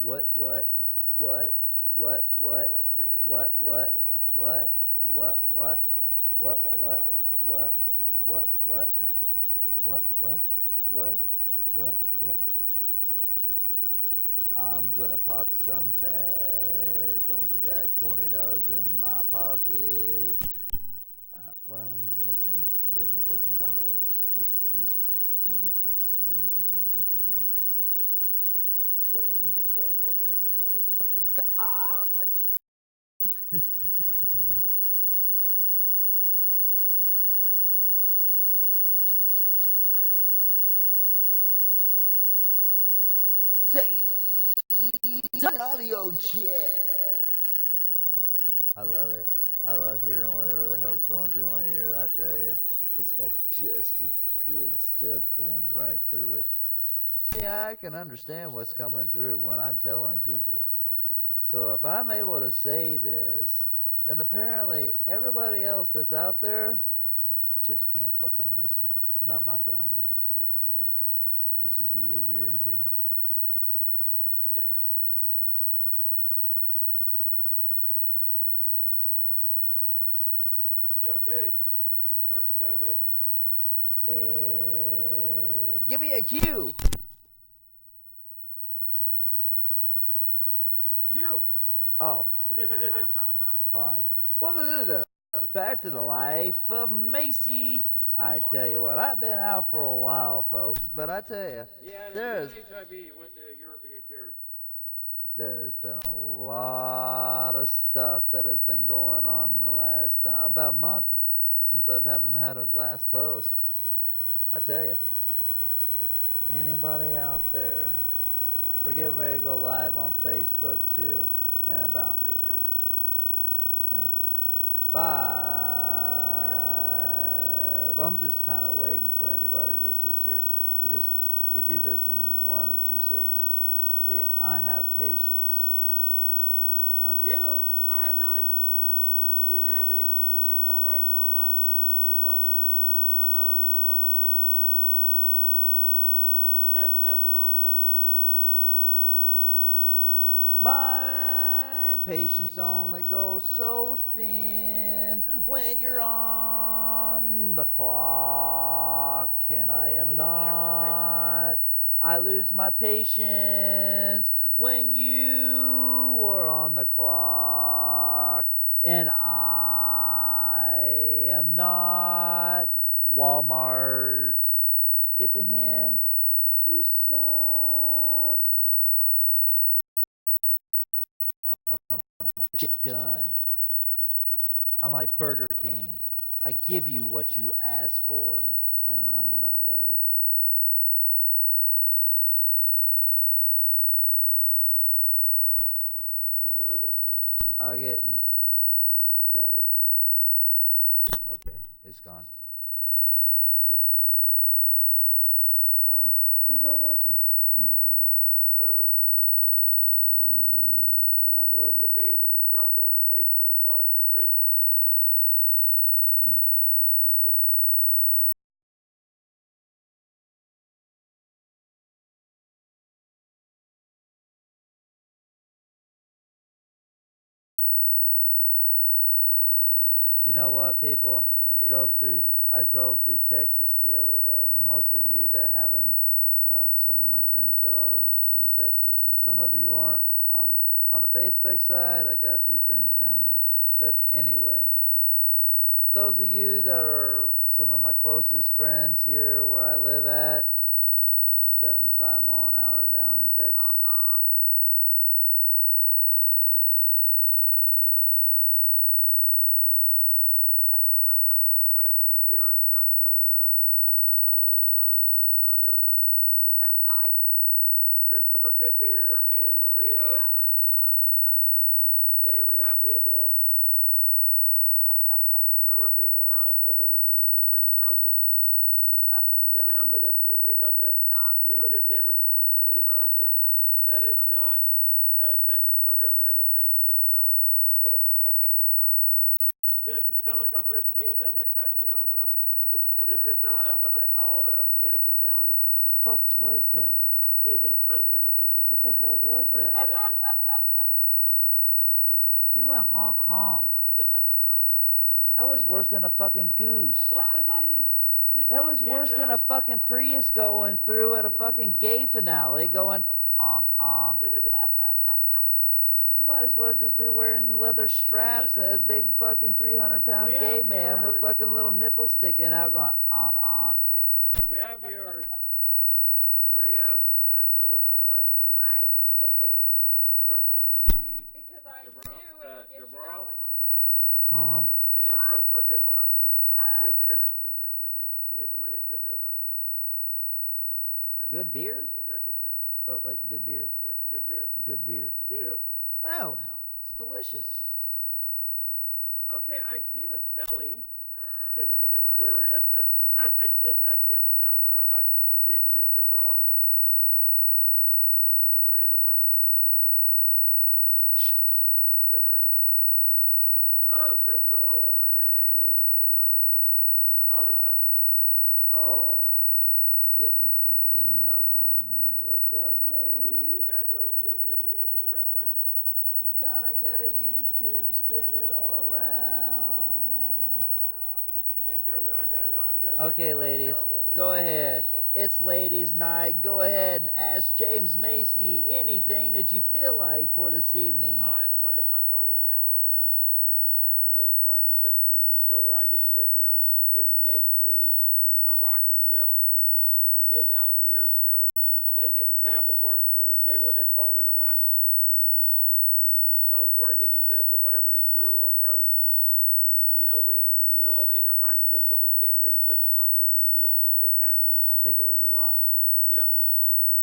What? What? What? What? What? About 10 minutes What? on What? Facebook. What? What? What? What? Wi-Fi, What? remember. What? What? What? What? What? What? What? What? I'm gonna pop some tags. Only got $20 in my pocket. Well, I'm looking for some dollars. This is fucking awesome. Rolling in the club like I got a big fucking cock. Say something. Say audio check. I love it. I love hearing whatever the hell's going through my ears. I tell you, it's got just as good stuff going right through it. See, I can understand what's coming through when I'm telling people. So if I'm able to say this, then apparently everybody else that's out there just can't fucking listen. Not my problem. This should be in here. This should be it here and here. There you go. Okay. Start the show, Macy. Give me a cue. Q. Oh. Hi. Welcome to the Back to the Life of Macy. I tell you what, I've been out for a while, folks, but I tell you, Yeah, there's HIV went to Europe to get cured. there's been a lot of stuff that has been going on in the last about a month since haven't had a last post. I tell you, if anybody out there, we're getting ready to go live on Facebook too, in about Hey, 91%. yeah 5. I'm just kind of waiting for anybody to assist here because we do this in one of two segments. See, I have patience. You? I have none. And you didn't have any. You're going right and going left. Well, no, never mind. I don't even want to talk about patience today. That's the wrong subject for me today. My patience only goes so thin when you're on the clock, and I am not. I lose my patience when you are on the clock, and I am not. Walmart. Get the hint? You suck. You're not Walmart. Shit done. I'm like Burger King. I give you what you ask for in a roundabout way. Did you lose it? I get static. Okay, it's gone. Yep. Good. We still have volume. Stereo. Oh, who's all watching? Anybody good? Oh, nope, nobody yet. Oh, nobody yet. Well, that blows. YouTube fans, you can cross over to Facebook. Well, if you're friends with James. Yeah, of course. You know what, people? I drove through Texas the other day, and most of you that haven't, some of my friends that are from Texas, and some of you aren't on the Facebook side. I got a few friends down there, but anyway, those of you that are some of my closest friends here where I live at, 75 mile an hour down in Texas. Honk, honk. You have a viewer, but they're not your friends, so it doesn't say who they are. We have 2 viewers not showing up, so they're not on your friends. Oh, here we go. They're not your friend. Christopher Goodbeer and You Maria. have a viewer that's not your friend. Hey, we have people. Remember, people are also doing this on YouTube. Are you frozen? Good thing I moved this camera. When he does that, He's not YouTube moving. camera is completely frozen. That is not technical error. That is Macy himself. He's not moving. I look over at the king. He does that crap to me all the time. This is not a, what's that called? A mannequin challenge? The fuck was that? He's trying to be a maniac. What the hell was He's pretty that? good at it. You went honk honk. That was worse than a fucking goose. That was worse than a fucking Prius going through at a fucking gay finale going ong ong. You might as well just be wearing leather straps and a big fucking 300-pound We gay have man with viewers. fucking little nipples sticking out going ong ong. We have viewers. Maria, and I still don't know her last name. I did it It starts with a D. because I Debra- knew it would get you Debra? going. Huh? And Wow. Christopher Goodbar. Huh? Good beer. Good beer. But you knew somebody named Good Beer, though. That's Good beer? Yeah, good beer. Oh, like good beer. Yeah, good beer. Good beer. Yeah. Oh, it's delicious. Okay, I see the spelling. Maria. I can't pronounce it right. Debra? Maria Debra. Show me. Is that right? Sounds good. Oh, Crystal. Renee Luttrell is watching. Holly Best is watching. Oh, getting some females on there. What's up, We need ladies? you guys to go to YouTube and get this spread around. You gotta get a YouTube, spread it all around. It's your, I don't know, I'm just. Okay, I'm ladies, terrible with go ahead. English. It's ladies' night. Go ahead and ask James Macy anything that you feel like for this evening. I had to put it in my phone and have them pronounce it for me. Planes, rocket ships. You know, where I get into, you know, if they seen a rocket ship 10,000 years ago, they didn't have a word for it, and they wouldn't have called it a rocket ship. So the word didn't exist. So whatever they drew or wrote, oh, they didn't have rocket ships, so we can't translate to something we don't think they had. I think it was a rock. Yeah.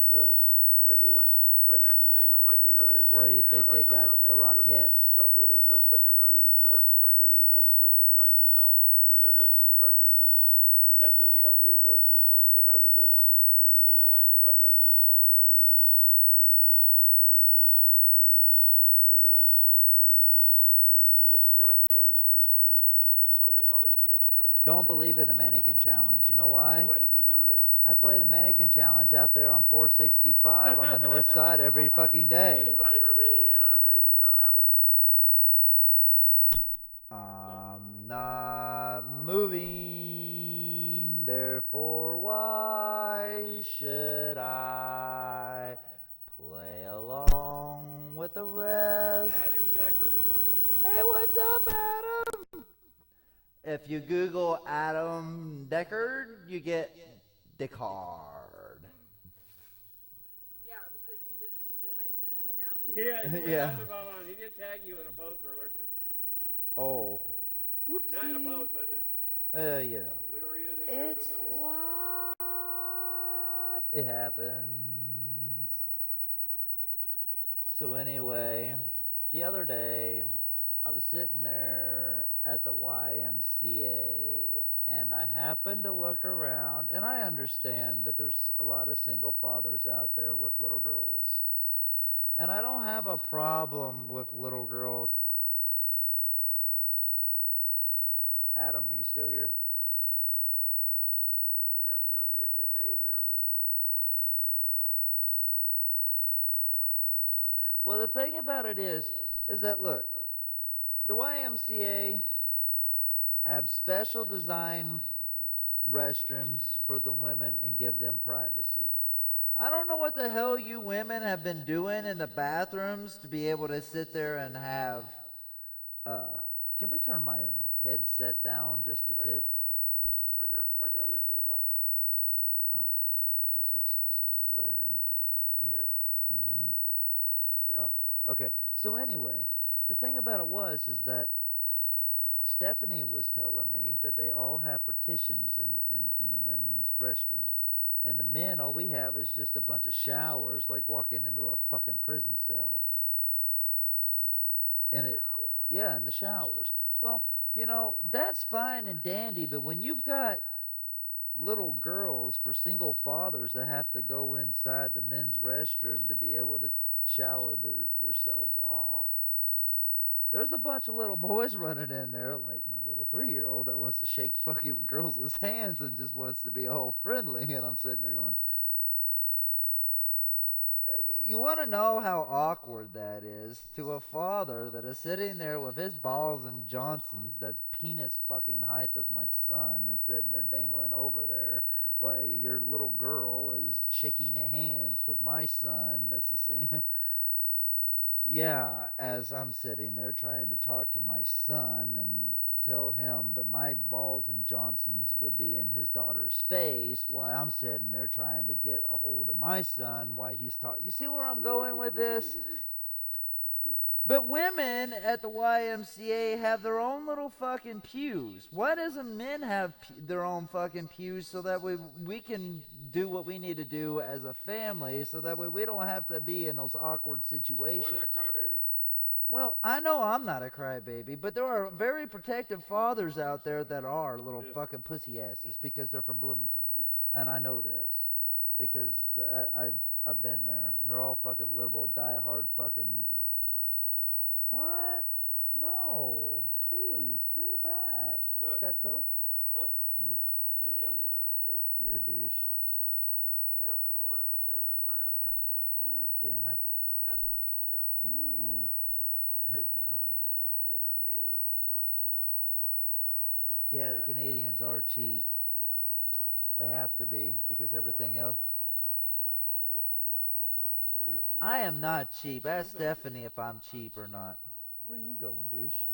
I really do. But anyway, but that's the thing. But like in 100 years What do you from now, think they everybody's gonna got go say, the "Go Rockettes?" Go Google something, but they're going to mean search. They're not going to mean go to Google site itself, but they're going to mean search for something. That's going to be our new word for search. Hey, go Google that. And they're not, the website's going to be long gone, but we are not. This is not the mannequin challenge. You're going to make all these. You're going to make. Don't believe in the mannequin challenge. You know why? Why do you keep doing it? I play the mannequin challenge out there on 465 on the north side every fucking day. Anybody from Indiana, you know that one. I'm not moving, therefore why should I play along with the rest? Adam Deckard is watching. Hey, what's up, Adam? If you Google Adam Deckard, you get Deckard. Yeah, because you just were mentioning him and now he's... Yeah, Yeah. he did tag you in a post earlier. Oh. Not in a Whoopsie. post, but You know. we were using It's Google. live. It happens. So anyway, the other day, I was sitting there at the YMCA, and I happened to look around, and I understand that there's a lot of single fathers out there with little girls. And I don't have a problem with little girls. No. There it goes. Adam, are you still here? Since we have no view, his name's there, but it hasn't said he left. I don't think it tells you. Well, the thing about it is that, look, the YMCA have special design restrooms for the women and give them privacy. I don't know what the hell you women have been doing in the bathrooms to be able to sit there and have, can we turn my headset down just a Right tick? Right there on that little black thing. Oh, because it's just blaring in my ear. Can you hear me? Yeah. Oh, okay. So anyway, the thing about it is that Stephanie was telling me that they all have partitions in the women's restroom. And the men, all we have is just a bunch of showers, like walking into a fucking prison cell. And it, yeah, in the showers. Well, you know, that's fine and dandy, but when you've got little girls for single fathers that have to go inside the men's restroom to be able to shower themselves off, there's a bunch of little boys running in there, like my little 3-year-old that wants to shake fucking girls' hands and just wants to be all friendly, and I'm sitting there going, You want to know how awkward that is to a father that is sitting there with his balls and Johnsons that's penis fucking height as my son and sitting there dangling over there while your little girl is shaking hands with my son that's the same. Yeah, as I'm sitting there trying to talk to my son and tell him, but my balls and Johnsons would be in his daughter's face while I'm sitting there trying to get a hold of my son while he's talking. You see where I'm going with this? But women at the YMCA have their own little fucking pews. Why doesn't men have their own fucking pews so that we can do what we need to do as a family so that way we don't have to be in those awkward situations? Why not crybaby? Well, I know I'm not a crybaby, but there are very protective fathers out there that are little fucking pussy asses because they're from Bloomington. And I know this because I've been there. And they're all fucking liberal, diehard fucking... What? No. Please, bring it back. What? You got Coke? Huh? What's... Yeah, you don't need none of that, mate. You're a douche. You can have some if you want it, but you gotta drink it right out of the gas can. Ah, damn it. And that's the cheap shit. Ooh. Hey, that'll give me a fucking That's headache. Canadian. Yeah, the Canadians are cheap. They have to be because everything else... I am not cheap. Ask Stephanie if I'm cheap or not. Where are you going, douche?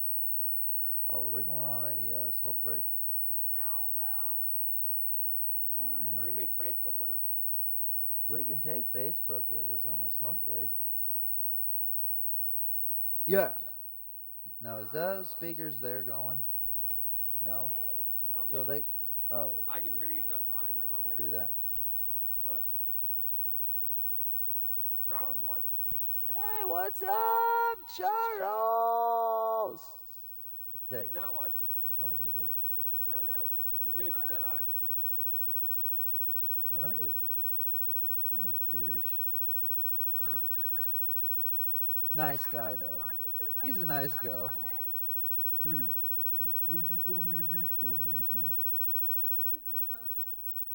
Oh, are we going on a smoke break? Hell no. Why? What do you mean Facebook with us? We can take Facebook with us on a smoke break. Yeah. Now, is those speakers there going? No? Hey. We don't need So them. they... Oh, I can hear you just fine. I don't hear do you. that. But Charles is watching. Hey, what's up, Charles? I tell He's you. not watching. Oh, he was. Not now. As soon as you said hi. And then he's not. Well, that's a... What a douche. Nice guy, though. He's a nice guy. Hey, Hey, what'd you call me a douche for, Macy?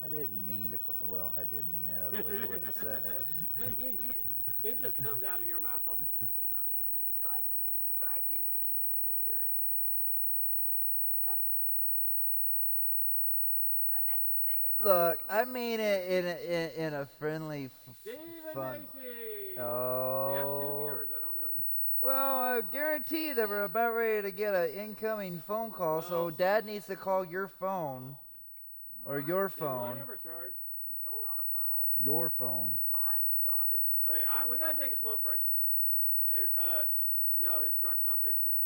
I didn't mean to call... Well, I did mean it, otherwise I wouldn't have said it. It just comes out of your mouth. be like, but I didn't mean for you to hear it. I meant to say it. Look, I mean it in a friendly, Stephen fun... Macy! Oh... We have two viewers. I don't know who. Well, I guarantee that we're about ready to get an incoming phone call, so Dad needs to call your phone. Or your phone. Mine ever charge? Your phone. Your phone. Mine? Yours? Okay, we gotta take a smoke break. No, his truck's not fixed yet.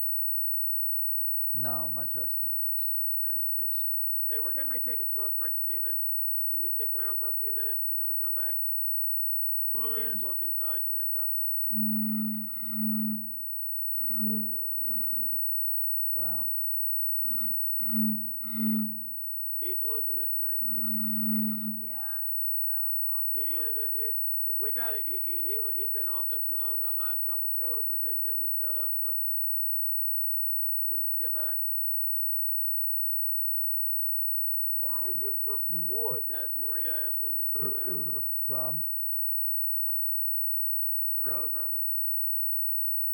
No, my truck's not fixed yet. That's It's in the shop. Hey, we're getting ready to take a smoke break, Steven. Can you stick around for a few minutes until we come back? We can't smoke inside, so we had to go outside. Wow. He's losing it tonight, Steven. Yeah, he's awfully He is. We got it. He's been off this too long. That last couple shows, we couldn't get him to shut up. So, when did you get back? When I get back from what? Yeah, Maria asked, when did you get back? From? The road, probably.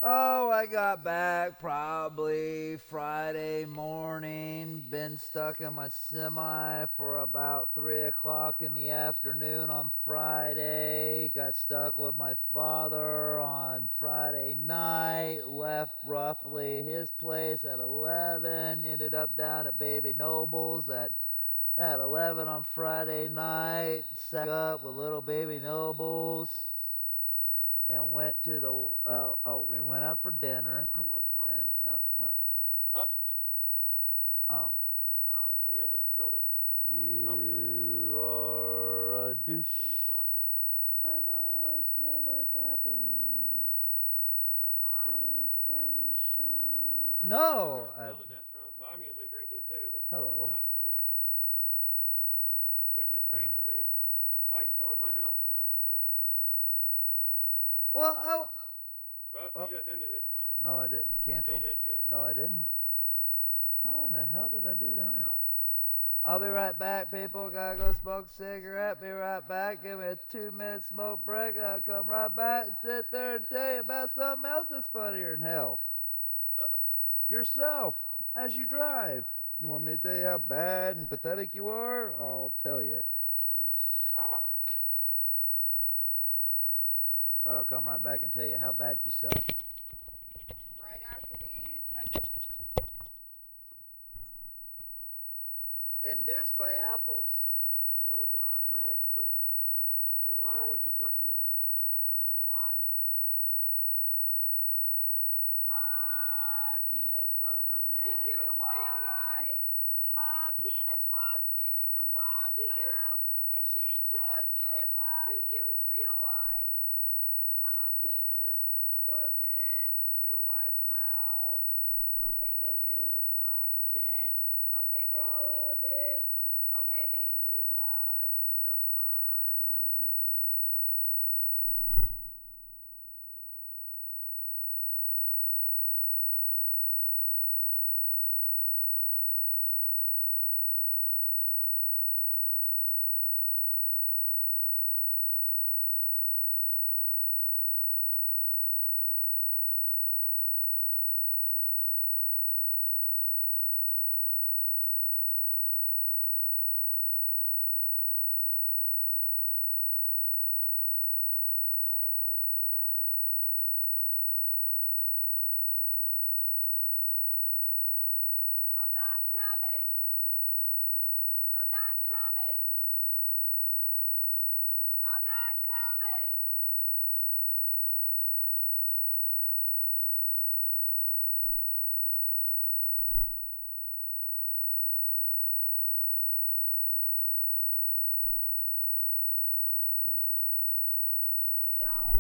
Oh, I got back probably Friday morning. Been stuck in my semi for about 3 o'clock in the afternoon on Friday. Got stuck with my father on Friday night. Left roughly his place at 11. Ended up down at Baby Noble's at 11 on Friday night. Sat up with little Baby Noble's. And went to the, we went out for dinner. I'm going to smoke. And, Up. Whoa. oh. I think I just killed it. You are a douche. You smell like beer. I know I smell like apples. That's a Why? strange. Because he's been drinking. No. Well, I'm usually drinking too, but Hello. I'm not tonight. Which is strange for me. Why are you showing my house? My house is dirty. Well, Well, you just ended it. no, I didn't. Cancel. Yeah, you did. No, I didn't. How in the hell did I do that? I'll be right back, people. Gotta go smoke a cigarette. Be right back. Give me a 2-minute smoke break. I'll come right back and sit there and tell you about something else that's funnier than hell. Yourself, as you drive. You want me to tell you how bad and pathetic you are? I'll tell you. You suck. But I'll come right back and tell you how bad you suck. Right after these messages. Induced by apples. What the hell was going on in here? Your Why wife. was the sucking noise? That was your wife. My penis was in your wife. My penis was in your wife's mouth, and she took it like. Do you realize? My penis was in your wife's mouth. Okay, she took Macy. it like a champ. Okay, All Macy. of it. Okay, She's Macy. like a driller down in Texas. Wow. I hope you guys can hear them. I'm not coming. I'm not coming. I'm not coming. I've heard that one before. He's not coming. And you know,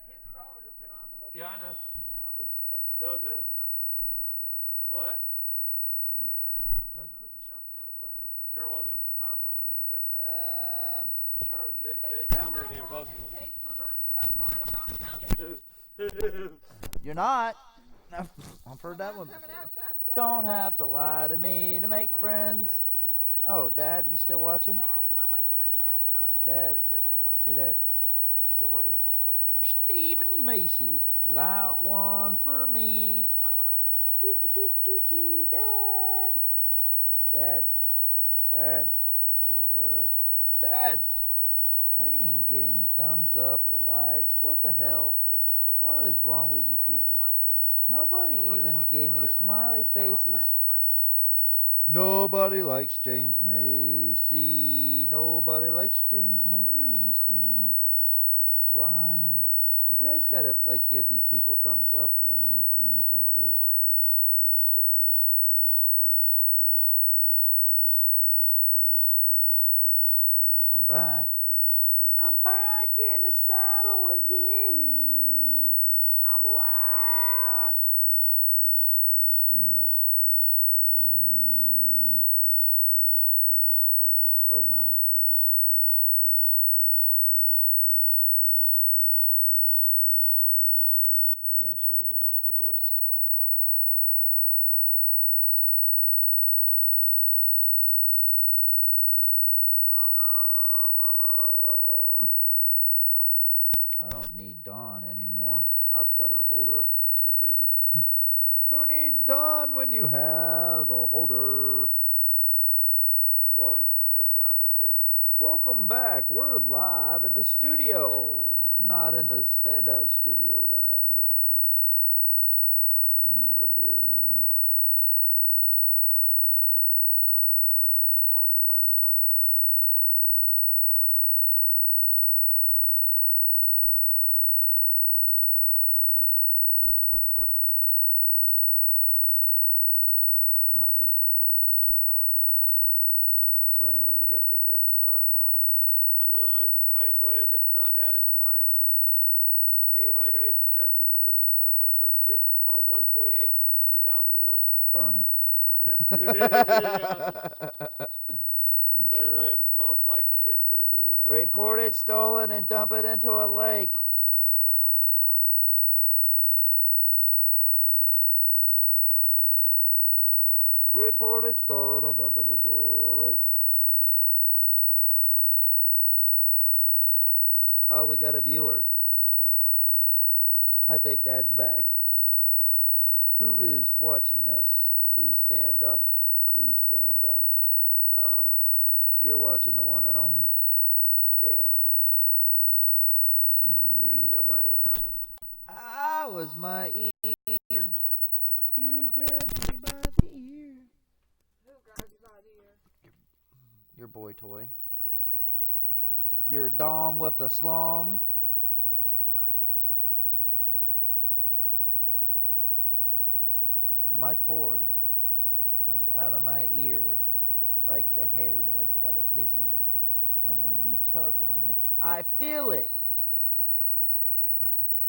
his phone has been on the whole time. Yeah, I know. So, you know. Holy shit, So is it. there's not fucking guns out there. What? Didn't you hear that? Huh? That was a shotgun blast. Sure wasn't a tire blowing on you, sir? Sure. No, you They- said, they you know come very damn how long close it to takes for her to come outside? I'm not coming. You're not. I've heard that I'm one not coming before. out, that's why. Don't have to lie to me to make Looks like friends. you're scared to death for some reason. Oh, Dad, you still watching? Scared to death? What am I scared to death of? I don't know Dad. why you're scared to death of. Hey, Dad, you still Why watching? you call the police for you? Stephen Macy, loud one for me. Why? What'd I do? Dookie, dookie, dookie, Dad. Dad. Dad. Hey, Dad. Dad! I ain't getting any thumbs up or likes. What the hell? You sure didn't. What is wrong with you Nobody people? liked you tonight. Nobody Nobody even watched gave the me a live, Rick. smiley faces. Nobody likes James Macy. Nobody likes James Macy. Nobody likes James Nobody Macy. likes James Macy. Why? You guys gotta like give these people thumbs ups when they But come you through. Know what? But you know what? If we showed you on there, people would like you, wouldn't they? Yeah, they would. They'd like you. I'm back. I'm back in the saddle again. I'm right. Anyway. They think you were Oh. Aww. Oh my. See, I should be able to do this. Yeah, there we go. Now I'm able to see what's going You on. are a cutie pie. Okay. I don't need Dawn anymore. I've got her holder. Who needs Dawn when you have a holder? John, your job has been. Welcome back. We're live in the studio. Not in the stand-up studio that I have been in. Don't I have a beer around here? I don't know. You always get bottles in here. I always look like I'm a fucking drunk in here. Yeah. I don't know. You're lucky I'm getting. Well, if you having all that fucking gear on. See how easy that is? Ah, thank you, my little bitch. No, it's not. So anyway, we gotta figure out your car tomorrow. I know. Well, if it's not that, it's a wiring harness and it's screwed. Hey, anybody got any suggestions on the Nissan Sentra 1.8, 2001? Burn it. Yeah. Insure But it. most likely it's going to be that. Report it stolen and dump it into a lake. Yeah. One problem with that, it's not his car. Reported stolen and dump it into a lake. Hell no. Oh, we got a viewer. Huh? I think Dad's back. Oh. Who is watching us? Please stand up. Please stand up. Oh, You're watching the one and only No one is James yeah. He ain't nobody without us. I was my ear. You grabbed me by the ear. Who grabbed you by the ear? Your boy toy. Your dong with the slong. I didn't see him grab you by the ear. My cord comes out of my ear like the hair does out of his ear. And when you tug on it, I feel it.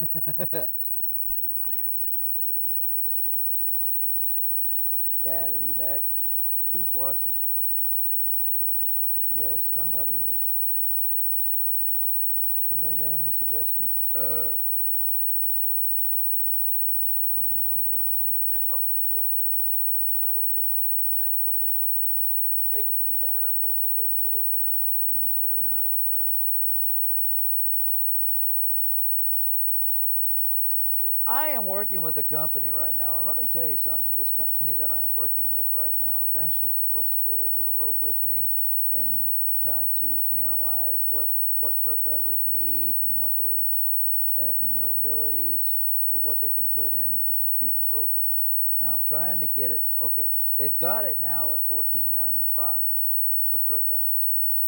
I have sensitive Wow. ears. Dad, are you back? Who's watching? Nobody. Yes, somebody is. Somebody got any suggestions? You ever gonna get you a new phone contract? I'm gonna work on it. Metro PCS has a help, but I don't think that's probably not good for a trucker. Hey, did you get that post I sent you with that GPS download? I am working with a company right now, and let me tell you something. This company that I am working with right now is actually supposed to go over the road with me and kind to analyze what truck drivers need and what their and their abilities for what they can put into the computer program. Now I'm trying to get it. Okay, they've got it now at $14.95 for truck drivers,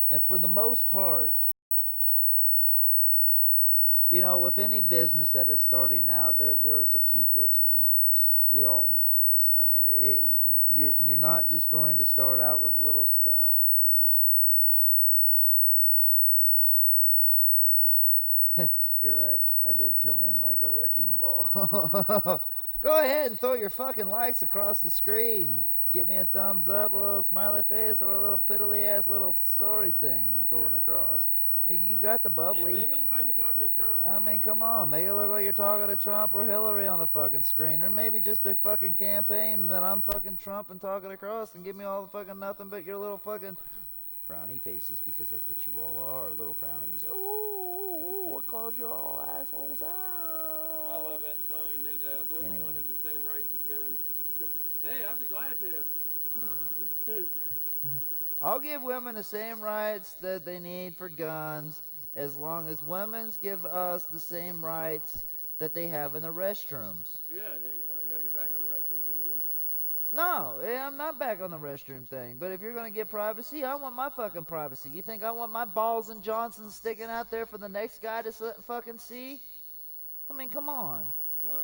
and for the most part, you know, with any business that is starting out, there's a few glitches and errors. We all know this. I mean, you're not just going to start out with little stuff. You're right. I did come in like a wrecking ball. Go ahead and throw your fucking likes across the screen. Give me a thumbs up, a little smiley face, or a little piddly ass little sorry thing going across. Hey, you got the bubbly. Make it look like you're talking to Trump. I mean, come on. Make it look like you're talking to Trump or Hillary on the fucking screen. Or maybe just a fucking campaign and then I'm fucking Trump and talking across and give me all the fucking nothing but your little fucking frowny faces, because that's what you all are, little frownies. Ooh, I called you all assholes out. I love that sign that women wanted the same rights as guns. Hey, I'd be glad to. I'll give women the same rights that they need for guns, as long as women's give us the same rights that they have in the restrooms. Yeah, you're back on the restroom thing, Em. No, I'm not back on the restroom thing. But if you're going to get privacy, I want my fucking privacy. You think I want my balls and Johnsons sticking out there for the next guy to fucking see? I mean, come on. Well,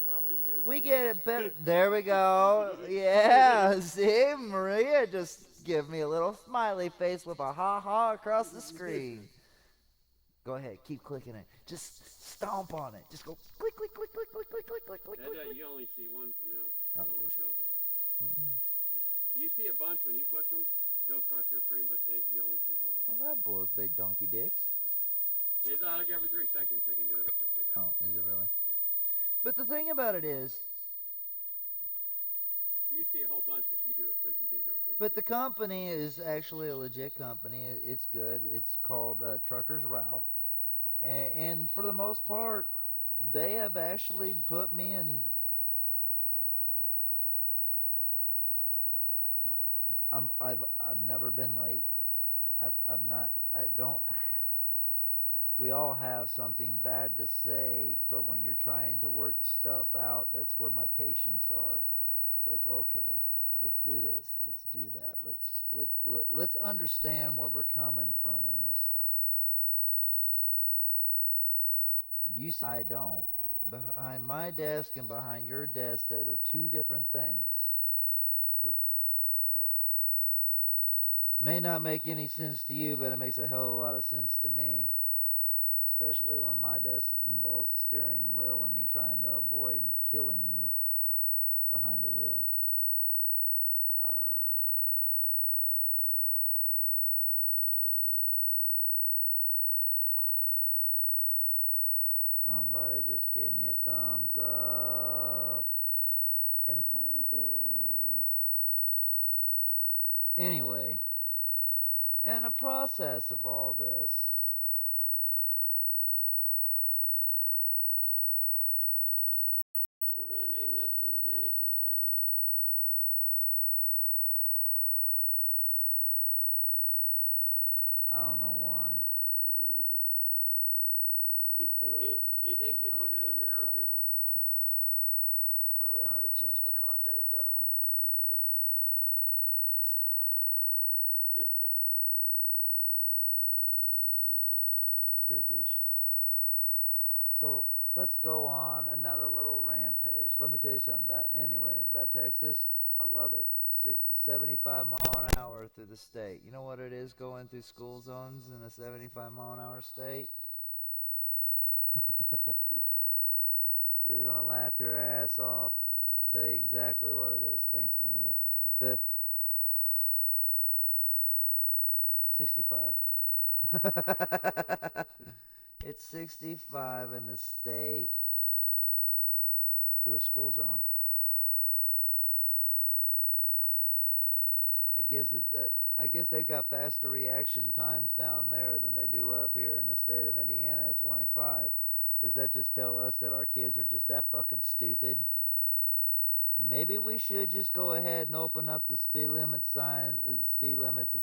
probably you do. We get it better. There we go. Yeah, see? Maria just give me a little smiley face with a ha-ha across the screen. Go ahead, keep clicking it. Just stomp on it. Just go click, click, click, click, click, click, click, click, click, click. You only see one for now. It only shows everything. You see a bunch when you push them. It goes across your screen, but you only see one when they. Well, that blows big donkey dicks. It's like every 3 seconds they can do it or something like that. Oh, is it really? Yeah. But the thing about it is, you see a whole bunch if you do it, but you think a whole bunch. but the company is actually a legit company. It's good. It's called Truckers Route. And for the most part, they have actually put me in. I've never been late. I've not. I don't. We all have something bad to say, but when you're trying to work stuff out, that's where my patience are. It's like, okay, let's do this, let's do that, let's understand where we're coming from on this stuff. You say I don't. Behind my desk and behind your desk, that are two different things. It may not make any sense to you, but it makes a hell of a lot of sense to me. Especially when my desk involves the steering wheel and me trying to avoid killing you behind the wheel. No, you would like it too much. Somebody just gave me a thumbs up and a smiley face. Anyway, in the process of all this, We're gonna name this one the mannequin segment. I don't know why. He thinks he's looking in the mirror, people. It's really hard to change my contact, though. He started it. You're a douche. So let's go on another little rampage. Let me tell you something. About Texas, I love it. 75 mile an hour through the state. You know what it is going through school zones in a 75 mile an hour state? You're gonna laugh your ass off. I'll tell you exactly what it is. Thanks, Maria. The 65. It's 65 in the state through a school zone. I guess they've got faster reaction times down there than they do up here in the state of Indiana at 25. Does that just tell us that our kids are just that fucking stupid? Maybe we should just go ahead and open up the speed limits at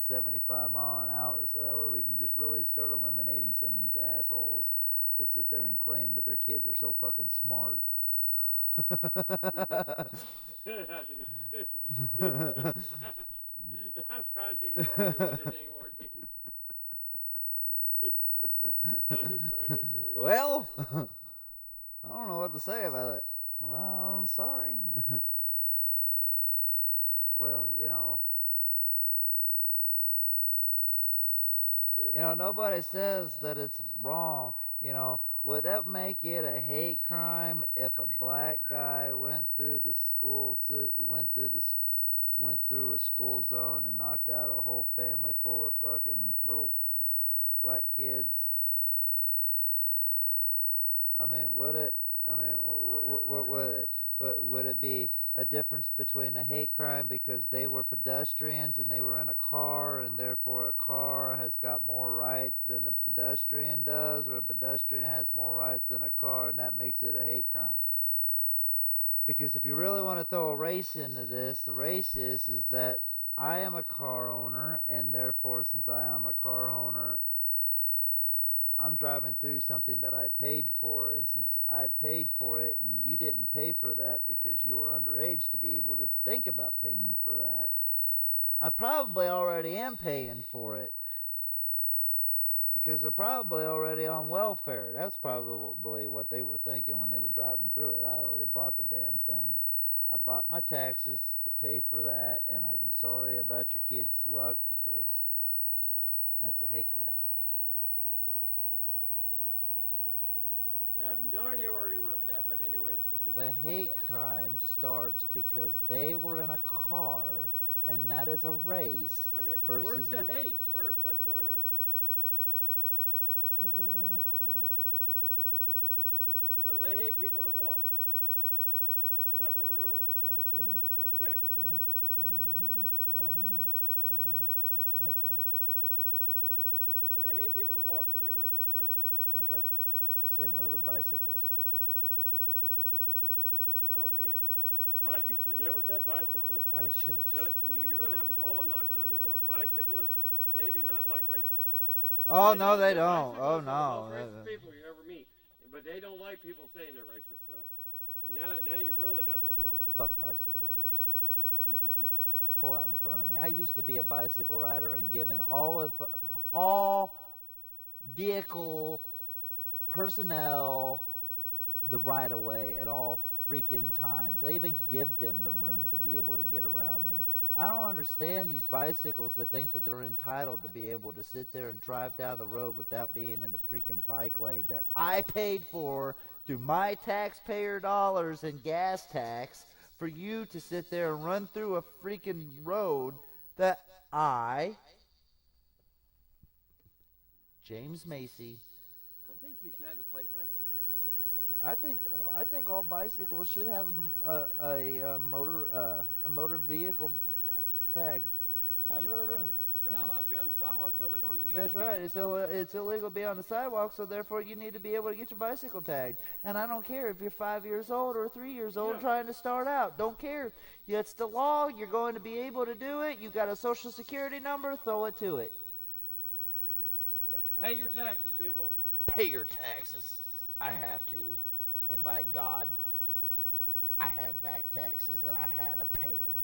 75 mile an hour, so that way we can just really start eliminating some of these assholes that sit there and claim that their kids are so fucking smart. I'm trying to ignore you, but it ain't working. I'm trying to ignore you. Well, I don't know what to say about it. Well, I'm sorry. Well, nobody says that it's wrong. Would that make it a hate crime if a black guy went through a school zone and knocked out a whole family full of fucking little black kids? I mean, would it? Would it be a difference between a hate crime because they were pedestrians and they were in a car, and therefore a car has got more rights than a pedestrian does, or a pedestrian has more rights than a car, and that makes it a hate crime? Because if you really want to throw a race into this, the race is that I am a car owner, and therefore since I am a car owner, I'm driving through something that I paid for, and since I paid for it and you didn't pay for that because you were underage to be able to think about paying for that, I probably already am paying for it because they're probably already on welfare. That's probably what they were thinking when they were driving through it. I already bought the damn thing. I bought my taxes to pay for that, and I'm sorry about your kids' luck because that's a hate crime. I have no idea where you went with that, but anyway. The hate crime starts because they were in a car, and that is a race versus... Where's the hate first? That's what I'm asking. Because they were in a car. So they hate people that walk. Is that where we're going? That's it. Okay. Yeah, there we go. Well, I mean, it's a hate crime. Mm-hmm. Okay. So they hate people that walk, so they run them over. That's right. Same way with bicyclists. Oh, man. But you should have never said bicyclists. I should. You're going to have them all knocking on your door. Bicyclists, they do not like racism. Oh, no, they don't. Oh, no. no. The most racist people you ever meet. But they don't like people saying they're racist. So now you really got something going on. Fuck bicycle riders. Pull out in front of me. I used to be a bicycle rider and given all vehicle personnel the right of way at all freaking times. I even give them the room to be able to get around me. I don't understand these bicycles that think that they're entitled to be able to sit there and drive down the road without being in the freaking bike lane that I paid for through my taxpayer dollars and gas tax for you to sit there and run through a freaking road that James Macy, I think you should have the plate bicycle. I think all bicycles should have a motor vehicle tag. I use really the do. road. They're not allowed to be on the sidewalk. It's illegal in Indiana. That's right. It's illegal to be on the sidewalk, so therefore you need to be able to get your bicycle tagged. And I don't care if you're 5 years old or 3 years old trying to start out. Don't care. It's the law. You're going to be able to do it. You got a social security number. Throw it to it. Pay your taxes, people. Pay your taxes. I have to. And by God, I had back taxes and I had to pay them.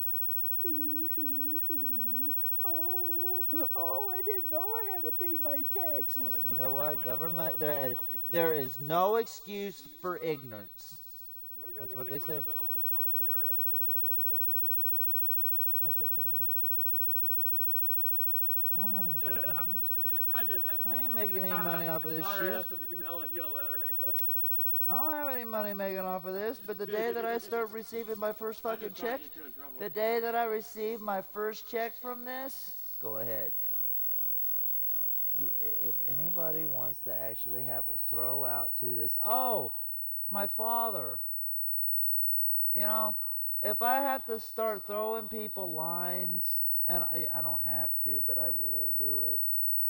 Oh, I didn't know I had to pay my taxes. Well, you know what? Government, there is no excuse for ignorance. That's what they say. About all those when the IRS finds about those shell companies you lied about. What show companies? Okay. I don't have any show companies. I just had to. I ain't making any money off of this shit. IRS will be mailing you a letter next week. I don't have any money making off of this, but the day that I start receiving my first fucking check, the day that I receive my first check from this, go ahead. If anybody wants to actually have a throw out to this, oh, my father. You know, if I have to start throwing people lines, and I don't have to, but I will do it.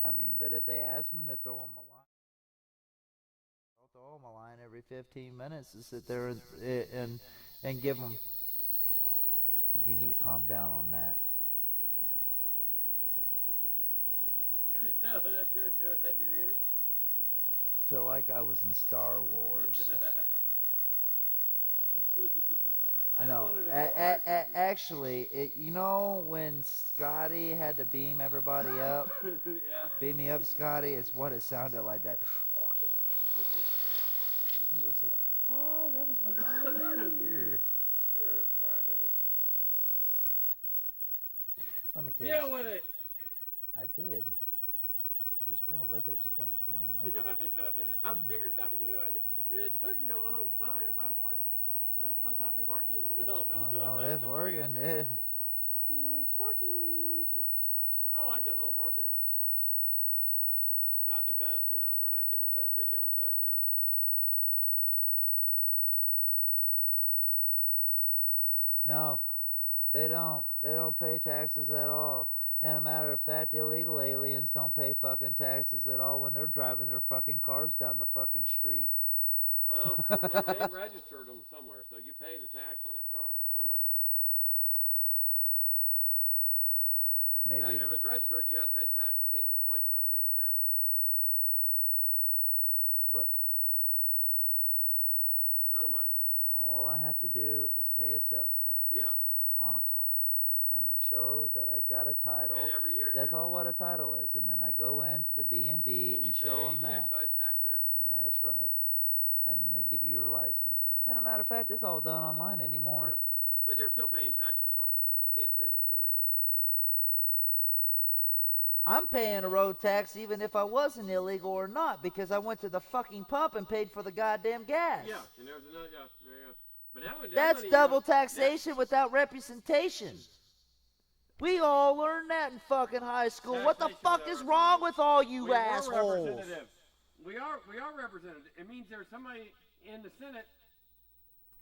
I mean, but if they ask me to throw them a line, throw them a line every 15 minutes to sit there and give them. You need to calm down on that. Oh, that's your ears? I feel like I was in Star Wars. No, actually, you know when Scotty had to beam everybody up? Yeah. Beam me up, Scotty. It's what it sounded like that. It was like, whoa, that was my ear. You're a crybaby. Let me tell you. Deal with it. I did. I just kind of looked at you kind of funny. Like, I figured I knew I did. It took you a long time. I was like, well, this must not be working. oh, no, it's working. It's working. I like this little program. It's not the best, you know, we're not getting the best video, so, you know. No, they don't. They don't pay taxes at all. And a matter of fact, illegal aliens don't pay fucking taxes at all when they're driving their fucking cars down the fucking street. Well, they registered them somewhere, so you pay the tax on that car. Somebody did. If it's registered, you got to pay the tax. You can't get the plates without paying the tax. Look. Somebody pays it. All I have to do is pay a sales tax on a car. Yeah. And I show that I got a title. And every year. That's all what a title is. And then I go into the B&B and show them that. Excise tax there. That's right. And they give you your license. And a matter of fact, it's all done online anymore. Yeah. But they're still paying tax on cars, so you can't say that illegals aren't paying the road tax. I'm paying a road tax even if I wasn't illegal or not because I went to the fucking pump and paid for the goddamn gas. Yeah, and there's another, But that's double taxation without representation. We all learned that in fucking high school. What the fuck is wrong with all you assholes? We are representative. It means there's somebody in the Senate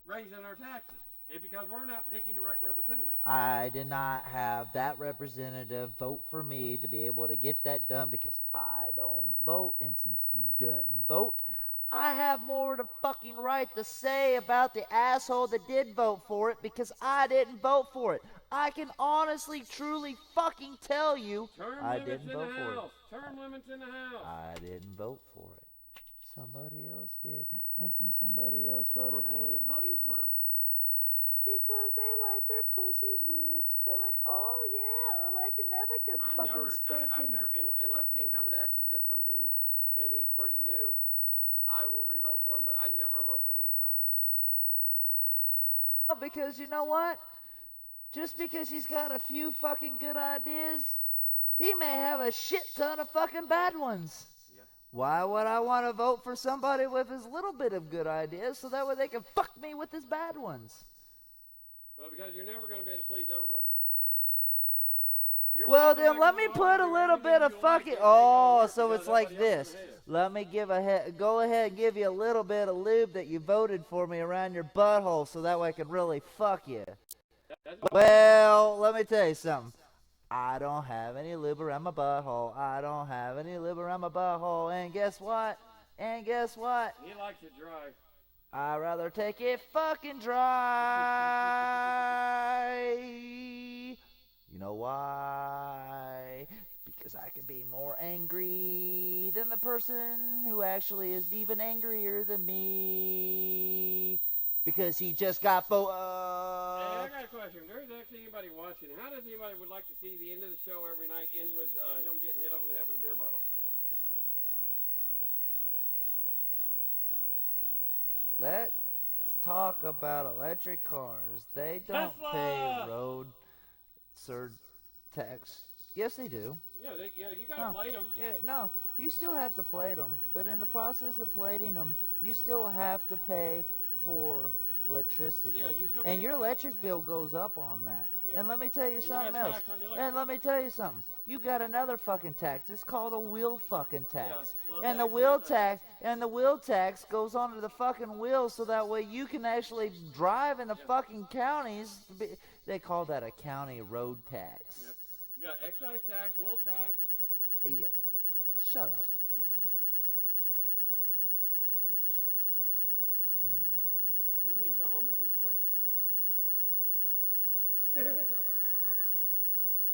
raising our taxes. And because we're not picking the right representative. I did not have that representative vote for me to be able to get that done because I don't vote. And since you don't vote, I have more to fucking right to say about the asshole that did vote for it because I didn't vote for it. I can honestly, truly fucking tell you I didn't vote for it. Term limits in the House. I didn't vote for it. Somebody else did. And since somebody else voted for it. Why do I keep voting for him? Because they like their pussies whipped. They're like, oh yeah, I like another good fucking spanking. Unless the incumbent actually did something and he's pretty new, I will re-vote for him, but I never vote for the incumbent. Because you know what? Just because he's got a few fucking good ideas, he may have a shit ton of fucking bad ones. Yeah. Why would I want to vote for somebody with his little bit of good ideas so that way they can fuck me with his bad ones? Well, because you're never going to be able to please everybody. Well, then let me put a little bit of fucking... Oh, so it's like this. Let me go ahead and give you a little bit of lube that you voted for me around your butthole so that way I can really fuck you. Well, let me tell you something. I don't have any lube around my butthole. I don't have any lube around my butthole. And guess what? And guess what? He likes it dry. I'd rather take it fucking dry. You know why? Because I can be more angry than the person who actually is even angrier than me. Because he just got Hey, I got a question. If there's actually anybody watching, how does anybody would like to see the end of the show every night end with him getting hit over the head with a beer bottle? Let's talk about electric cars. They don't Tesla! pay road tax. Yes, they do. Yeah, you gotta plate them. Yeah, no, you still have to plate them. But in the process of plating them, you still have to pay for electricity. Yeah, you still and pay. your electric bill goes up on that. Yeah. And let me tell you And you something got else. tax on the electric And let me tell you something. You got another fucking tax. It's called a wheel fucking tax. wheel And the tax, wheel wheel tax. tax goes onto the fucking wheel so that way you can actually drive in the fucking counties. They call that a county road tax. Yeah. You got excise tax, wheel tax. Yeah. Shut up. Douche. You need to go home and do shirt and stink. I do.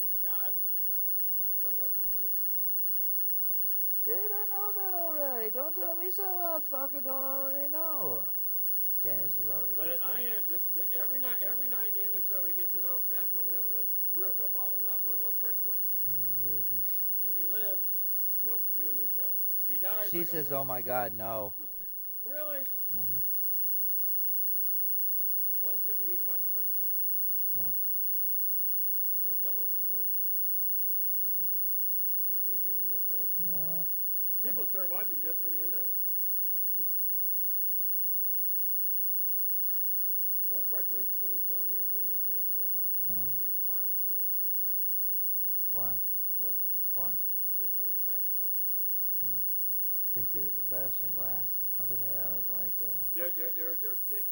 Oh, God. Told you I was going to lay in tonight. Dude, I know that already. Don't tell me something I fucking don't already know. Janice is already But I am every night at the end of the show he gets it bashed over the head with a real bill bottle, not one of those breakaways. And you're a douche. If he lives, he'll do a new show. If he dies, She says, oh my God, no. Really? Uh-huh. Well, shit, we need to buy some breakaways. No, They sell those on Wish. but they do. That'd be a good end of the show. You know what? People would start watching just for the end of it. Those breakaways, you can't even feel them. You ever been hit in the head with a breakaway? No? We used to buy them from the magic store downtown. Why? Huh? Why? Just so we could bash glass again. Think that you're bashing glass? Aren't they made out of like, They're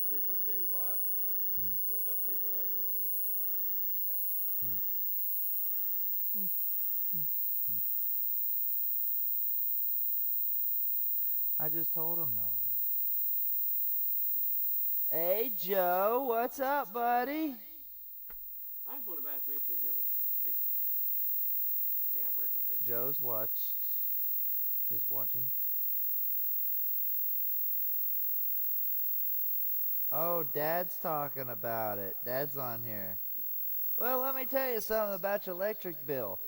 super thin glass with a paper layer on them, and they just shatter. I just told him no. Hey, Joe, what's up, buddy? I just want to bash Macy in the head with a baseball bat. They got breakaway baseball. Joe's is watching. Oh, Dad's talking about it. Dad's on here. Well, let me tell you something about your electric bill.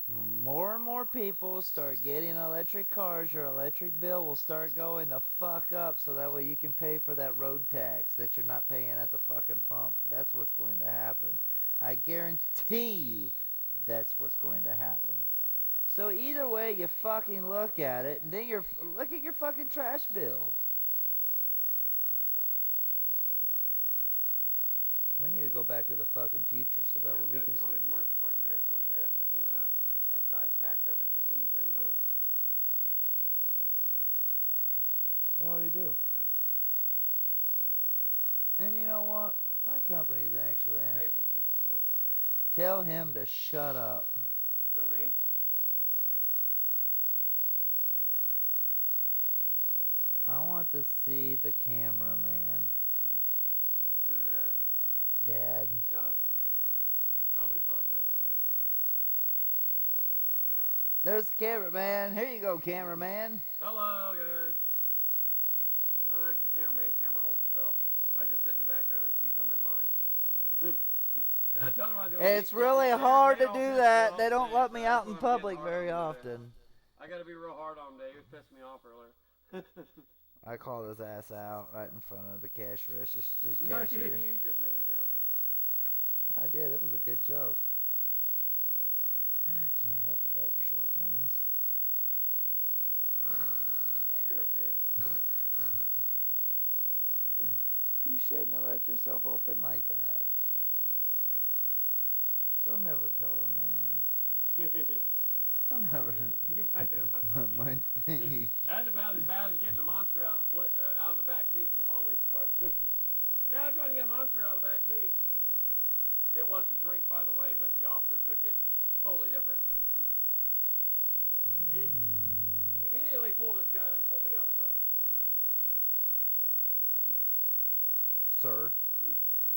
More and more people start getting electric cars, your electric bill will start going the fuck up so that way you can pay for that road tax that you're not paying at the fucking pump. That's what's going to happen. I guarantee you that's what's going to happen. So either way you fucking look at it, and then look at your fucking trash bill. We need to go back to the fucking future so that we can... If you own a commercial fucking vehicle, you pay that fucking excise tax every freaking 3 months. We already do. I know. And you know what? My company's actually Pay asked. for the look. Tell him to shut up. Who, me? I want to see the cameraman. Who's that? Dad. No. Oh, at least I look better today. There's the cameraman. Here you go, cameraman. Hello, guys. Not actually cameraman. Camera holds itself. I just sit in the background and keep them in line. And I told him I was gonna It's really hard to do that. They don't let me out in public very often. I got to be real hard on him today. It pissed me off earlier. I called his ass out right in front of the cash register. No, Cashier. you just made a joke. No, you just... I did. It was a good joke. I can't help about your shortcomings. You're a bitch. You shouldn't have left yourself open like that. Don't ever tell a man. Don't ever. My thing. That's about as bad as getting a monster out of the back seat to the police department. Yeah, I was trying to get a monster out of the back seat. It was a drink, by the way, but the officer took it totally different. He immediately pulled his gun and pulled me out of the car. Sir,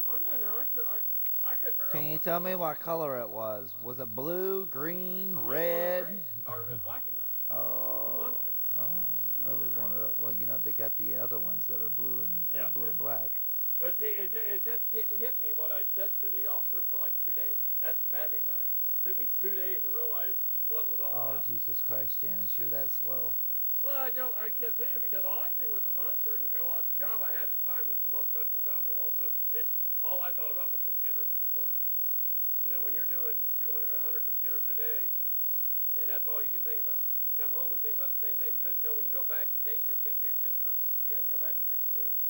I'm done there. I couldn't figure out. can you what tell color. me what color it was? Was it blue, green, red? Or it was black and gray. Oh, monster. oh, it was That's one of those. Well, you know, they got the other ones that are blue and Yeah, and black. But see, it just didn't hit me what I'd said to the officer for like 2 days. That's the bad thing about it. It took me 2 days to realize what it was all Oh, about. Jesus Christ, Janice, you're that slow. Well, I kept saying because all I think was a monster, and well, the job I had at the time was the most stressful job in the world. So all I thought about was computers at the time. You know, when you're doing 100 computers a day, and that's all you can think about. You come home and think about the same thing because you know when you go back, the day shift couldn't do shit, so you had to go back and fix it anyway.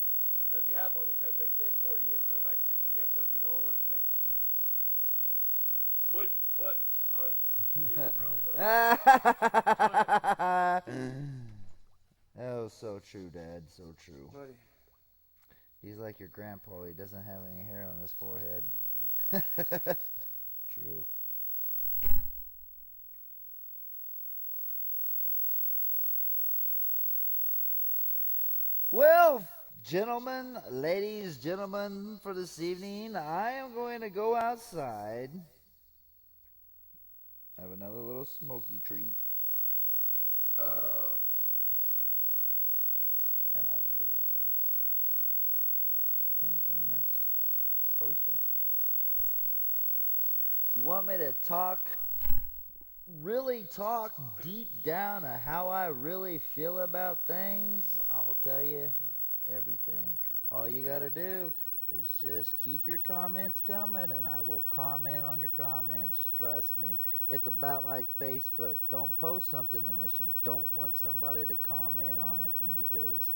So if you had one you couldn't fix the day before, you knew you were going back to fix it again because you're the only one that can fix it. It was really, really. Oh, so true, Dad. So true. Buddy. He's like your grandpa. He doesn't have any hair on his forehead. True. Well, gentlemen, ladies, gentlemen, for this evening, I am going to go outside, have another little smoky treat, and I will be right back. Any comments? Post them. You want me to really talk deep down to how I really feel about things? I'll tell you everything. All you gotta do is just keep your comments coming, and I will comment on your comments. Trust me. It's about like Facebook. Don't post something unless you don't want somebody to comment on it, and because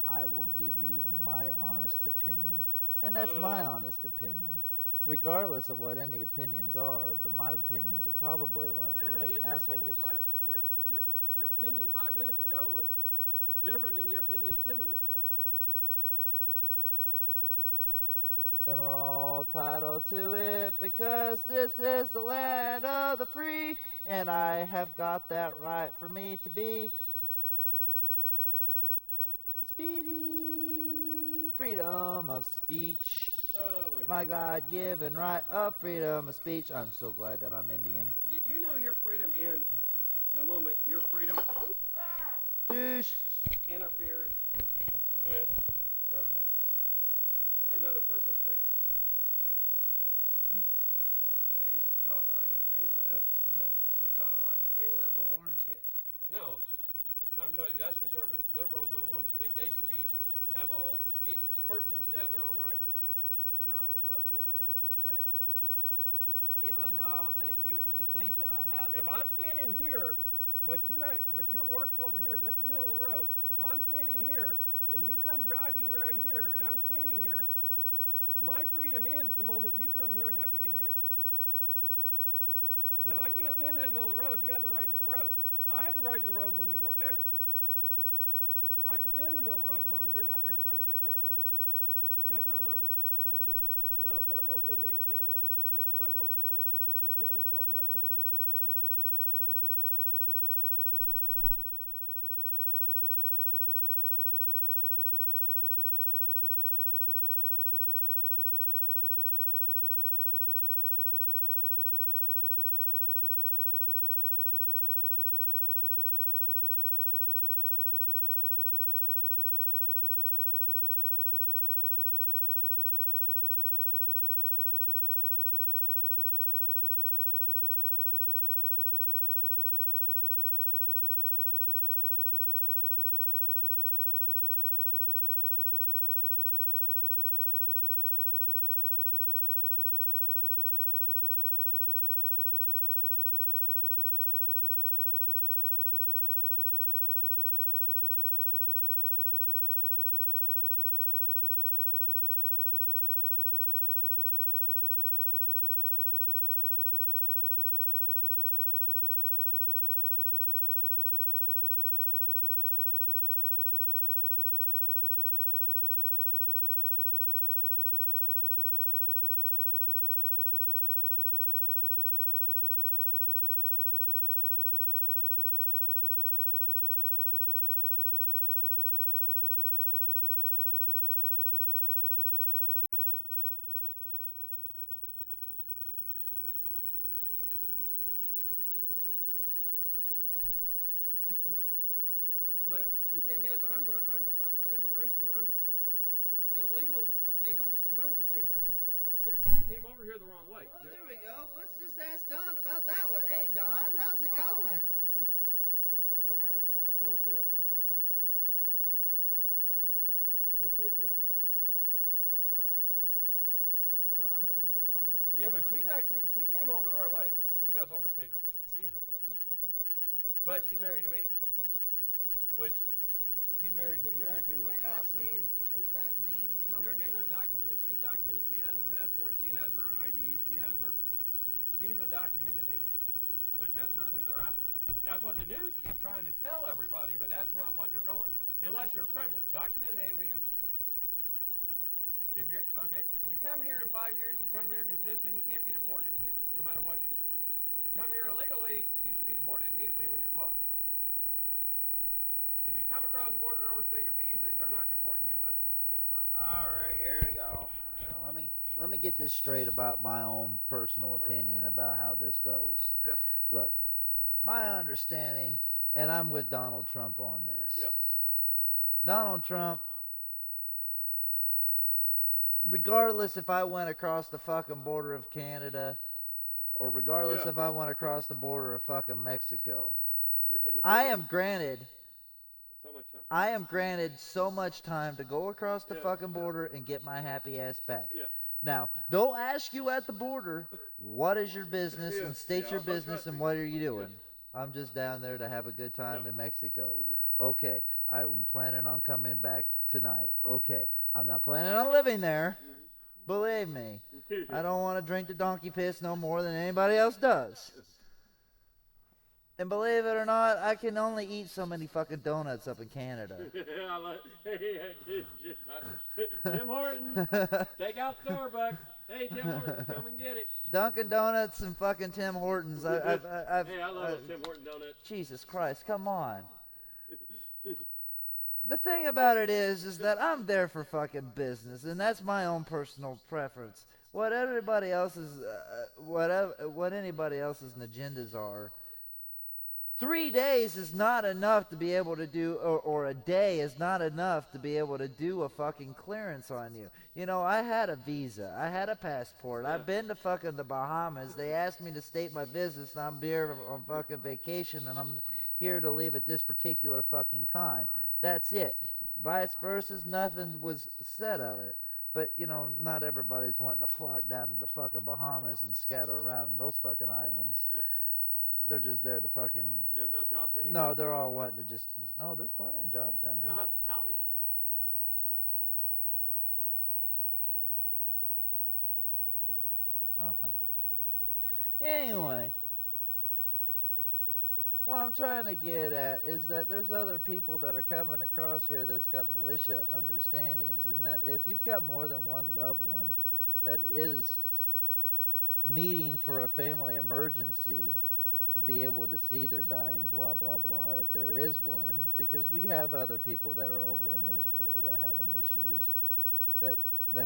I will give you my honest opinion, and that's my honest opinion, regardless of what any opinions are. But my opinions are probably like assholes. Your opinion 5 minutes ago was different than your opinion 10 minutes ago. And we're all entitled to it because this is the land of the free, and I have got that right for me to be the speedy freedom of speech. Oh my God-given right of freedom of speech. I'm so glad that I'm Indian. Did you know your freedom ends the moment your freedom Douche. interferes with Government. another person's freedom? Hey, he's talking like a free you're talking like a free liberal, aren't you? No, I'm telling you, that's conservative. Liberals are the ones that think they should each person should have their own rights. No, liberal is that even though that you think that I have. If I'm standing here, but your work's over here, that's the middle of the road. If I'm standing here and you come driving right here, and I'm standing here, my freedom ends the moment you come here and have to get here. Because I can't stand in the middle of the road. You have the right to the road. I had the right to the road when you weren't there. I can stand in the middle of the road as long as you're not there trying to get through. Whatever, liberal. That's not liberal. Yeah, it is. No, liberals think they can stand in the middle. The liberal's the one that's standing. Well, liberal would be the one standing in the middle of the road. The conservative would be the one running them over. the thing is, I'm on immigration. Illegals. They don't deserve the same freedoms we do. They came over here the wrong way. Well, there we go. Let's just ask Don about that one. Hey, Don, how's it going? Don't say that because it can come up. So they are grabbing. But she is married to me, so they can't do nothing. Right, but Dawn's been here longer than but she came over the right way. She just overstayed her visa stuff. But she's married to me. Which, she's married to an American, which stops them from... Is that me coming? They're getting undocumented. She's documented. She has her passport. She has her ID. She's a documented alien. Which that's not who they're after. That's what the news keeps trying to tell everybody, but that's not what they're going. Unless you're a criminal. Documented aliens, if you come here in 5 years, you become an American citizen, you can't be deported again, no matter what you do. If you come here illegally, you should be deported immediately when you're caught. If you come across the border and overstay your visa, they're not deporting you unless you commit a crime. All right, here we go. Let me get this straight about my own personal opinion about how this goes. Yeah. Look, my understanding, and I'm with Donald Trump on this. Yeah. Donald Trump, regardless if I went across the fucking border of Canada, or regardless if I went across the border of fucking Mexico, I am granted so much time to go across the fucking border and get my happy ass back. Yeah. Now, they'll ask you at the border, what is your business, and state your business and what are you doing. I'm just down there to have a good time in Mexico. Okay, I'm planning on coming back tonight. Okay, I'm not planning on living there. Believe me, I don't want to drink the donkey piss no more than anybody else does. And believe it or not, I can only eat so many fucking donuts up in Canada. Tim Hortons, take out Starbucks. Hey, Tim Hortons, come and get it. Dunkin' Donuts and fucking Tim Hortons. I love those Tim Hortons donuts. Jesus Christ, come on. The thing about it is that I'm there for fucking business, and that's my own personal preference. What everybody else's, what anybody else's agendas are, 3 days is not enough to be able to do, or a day is not enough to be able to do a fucking clearance on you. You know, I had a visa. I had a passport. I've been to fucking the Bahamas. They asked me to state my business, and I'm here on fucking vacation, and I'm here to leave at this particular fucking time. That's it. Vice versa, nothing was said of it. But, you know, not everybody's wanting to flock down to the fucking Bahamas and scatter around in those fucking islands. They're just there to fucking... There's no jobs anyway. No, they're all wanting to just... No, there's plenty of jobs down there. No hospitality jobs. Anyway, what I'm trying to get at is that there's other people that are coming across here that's got militia understandings, and that if you've got more than one loved one that is needing for a family emergency to be able to see their dying, blah, blah, blah, if there is one, because we have other people that are over in Israel that having issues, that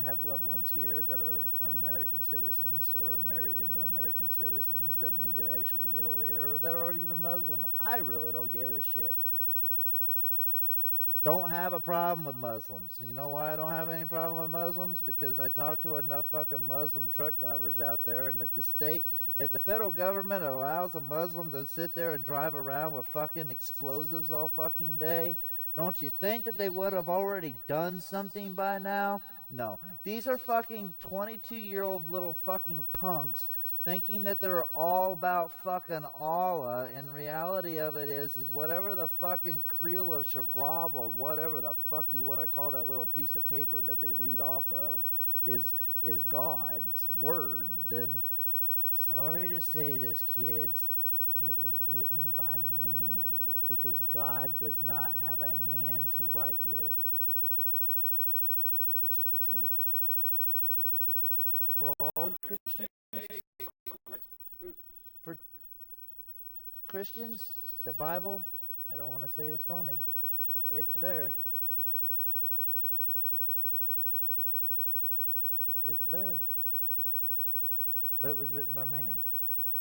have loved ones here that are American citizens or are married into American citizens that need to actually get over here, or that are even Muslim. I really don't give a shit. Don't have a problem with Muslims. You know why I don't have any problem with Muslims? Because I talk to enough fucking Muslim truck drivers out there, and if the federal government allows a Muslim to sit there and drive around with fucking explosives all fucking day, don't you think that they would have already done something by now? No. These are fucking 22-year-old little fucking punks thinking that they're all about fucking Allah, and reality of it is whatever the fucking Creel or Shagrab or whatever the fuck you want to call that little piece of paper that they read off of is God's word, then sorry to say this, kids, it was written by man, because God does not have a hand to write with. It's truth. For all Christians, for Christians, the Bible, I don't want to say it's phony. It's there. It's there. But it was written by man.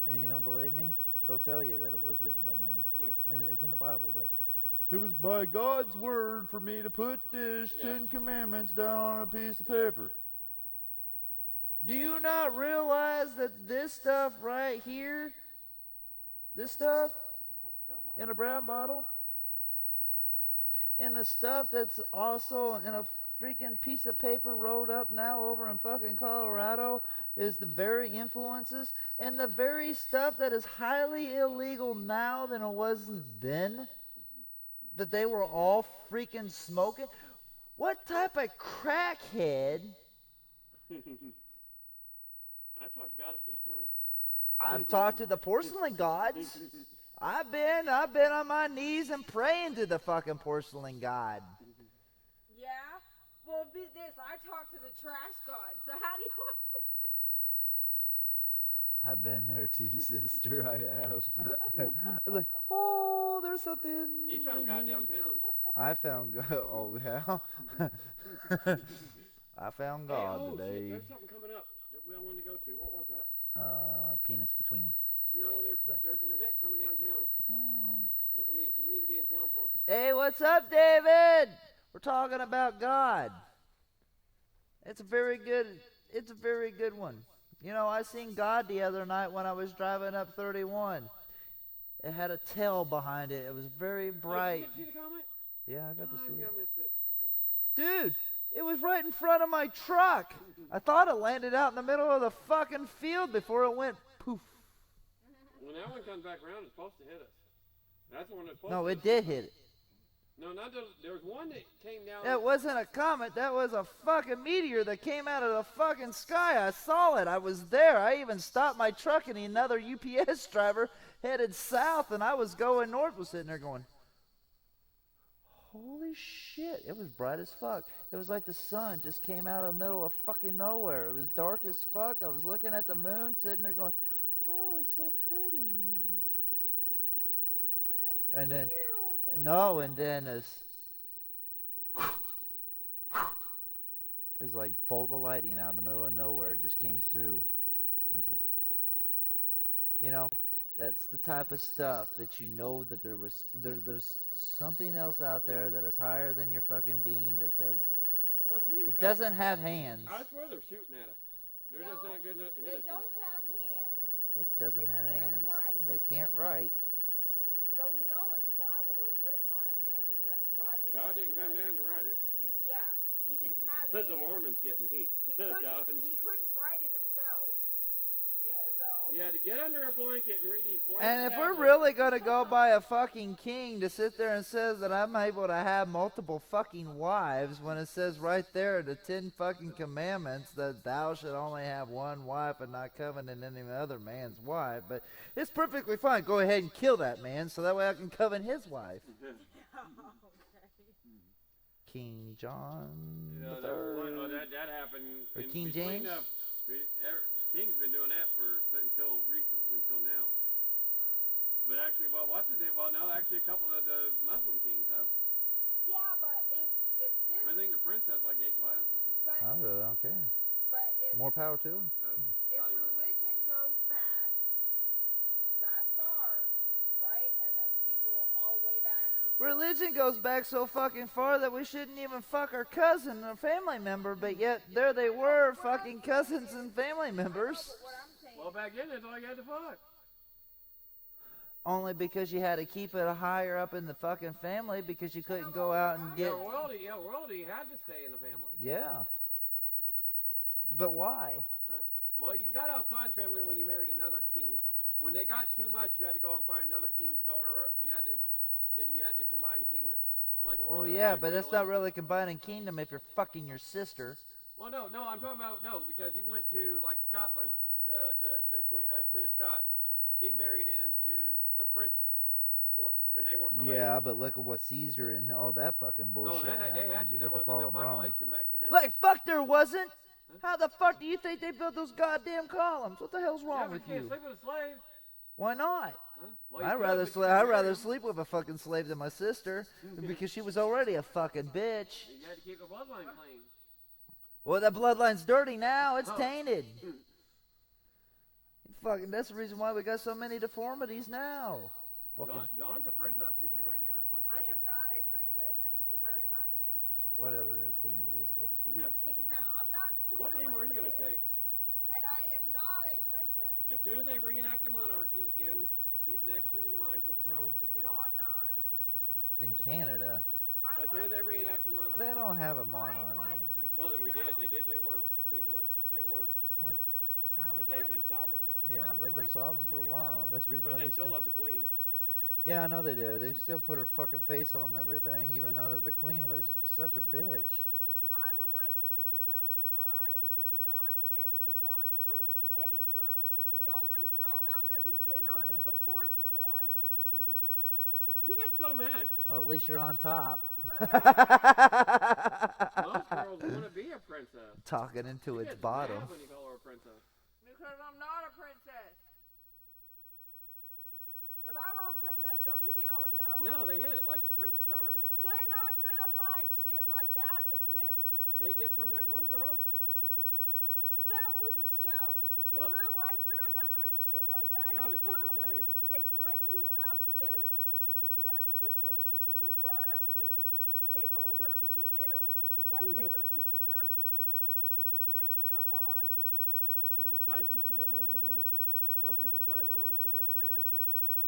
And you don't believe me? They'll tell you that it was written by man. And it's in the Bible that It was by God's word for me to put this 10 commandments down on a piece of paper. Do you not realize that this stuff right here, this stuff in a brown bottle, and the stuff that's also in a freaking piece of paper rolled up now over in fucking Colorado is the very influences and the very stuff that is highly illegal now than it was then? That they were all freaking smoking? What type of crackhead? I talked to God a few times. I've talked to the porcelain gods. I've been on my knees and praying to the fucking porcelain god. Yeah? Well, be this. I talk to the trash god. So how do you want to... I've been there too, sister. I have. I was like, oh, there's something. He found God downtown. I found God. Oh, yeah. I found God today. Shit, there's something coming up that we all wanted to go to. What was that? Penis between you. No, there's an event coming downtown. Oh. That you need to be in town for. Hey, what's up, David? We're talking about God. It's a very good one. You know, I seen God the other night when I was driving up 31. It had a tail behind it. It was very bright. Did you get to see the comet? Yeah, I got to see it. I missed it. Dude, it was right in front of my truck. I thought it landed out in the middle of the fucking field before it went poof. When that one comes back around, it's supposed to hit us. That's the one that's supposed No, to it did hit it. No, not there was one that came down. That wasn't a comet. That was a fucking meteor that came out of the fucking sky. I saw it. I was there. I even stopped my truck, and another UPS driver headed south, and I was going north, was sitting there going, holy shit. It was bright as fuck. It was like the sun just came out of the middle of fucking nowhere. It was dark as fuck. I was looking at the moon, sitting there going, oh, it's so pretty. And then this, it was like bolt of lightning out in the middle of nowhere. It just came through. I was like, oh. You know, that's the type of stuff that you know that there's something else out there that is higher than your fucking being that does. Well, see, it doesn't have hands. I swear they're shooting at us. They're just not good enough to hit us. They don't have hands. It doesn't have can't hands. write. They can't write. So we know that the Bible was written by a man because God didn't come down and write it. He didn't have Let hands. the Mormons get me. He God. couldn't write it himself. Yeah, so Yeah, to get under a blanket and read these blank And if we're tablets. really going to go by a fucking king to sit there and says that I'm able to have multiple fucking wives when it says right there the 10 fucking commandments that thou should only have one wife and not covenant any other man's wife, but it's perfectly fine. Go ahead and kill that man so that way I can covenant his wife. King John Yeah, III. that happened. Or in King between James? King's been doing that until now. But actually, well, what's his name? Well, no, actually, a couple of the Muslim kings have. yeah, but if this, I think the prince has like 8 wives or something. but I really don't care. but if More power to him. if Saudi Arabia. religion goes back that far, right, and people all way back. before- Religion goes back so fucking far that we shouldn't even fuck our cousin or family member, but yet there they were, fucking cousins and family members. But what I'm saying, Well, back then, that's all you had to fuck. Only because you had to keep it higher up in the fucking family because you couldn't go out and get... Royalty had to stay in the family. Yeah. But why? Well, you got outside the family when you married another king. When they got too much, you had to go and find another king's daughter. Or you had to combine kingdoms. Like. Oh yeah, but that's not really combining kingdom if you're fucking your sister. Well, no, I'm talking about because you went to like Scotland, the Queen of Scots. She married into the French court when they weren't related. Yeah, but look at what Caesar and all that fucking bullshit they had happened to. There with the wasn't fall enough of Rome. population back then. Like fuck, there wasn't. How the fuck do you think they built those goddamn columns? What the hell's Yeah, wrong but with you can't you? sleep with a slave. Why not? Huh? Well, you I'd could, rather but you sleep. can't I'd marry rather them. sleep with a fucking slave than my sister because she was already a fucking bitch. You had to keep the bloodline clean. Well, that bloodline's dirty now. It's Oh. tainted. Fucking, that's the reason why we got so many deformities now. Dawn's a princess. She's getting ready to get her queen. I am not a princess. Thank you very much. Whatever, they're Queen Elizabeth. Yeah. Yeah, I'm not Queen What name are you going to Elizabeth, take? And I am not a princess. As soon as they reenact the monarchy, and she's next in line for the throne in Canada. No, I'm not. In Canada? As soon as they reenact the monarchy. They don't have a I'd monarchy. like for you Well, to we know. did. They were Queen Elizabeth. They were part of. But they've been sovereign now. Yeah, I would they've been like for sovereign you for a to while. know. That's the reason But why they still love the queen. Yeah, I know they do. They still put her fucking face on everything, even though the queen was such a bitch. I would like for you to know, I am not next in line for any throne. The only throne I'm going to be sitting on is the porcelain one. She gets so mad. Well, at least you're on top. Most girls want to be a princess. Talking into She its gets bottom. mad when you call her a princess. Because I'm not a princess. If I were a princess, don't you think I would know? No, they hit it like the Princess Diaries. They're not going to hide shit like that. They did from that one girl. That was a show. In Well- real life, they're not going to hide shit like that. Yeah, to keep you don't. safe. They bring you up to do that. The queen, she was brought up to take over. She knew what they were teaching her. Come on. See how feisty she gets over something like that? Most people play along. She gets mad.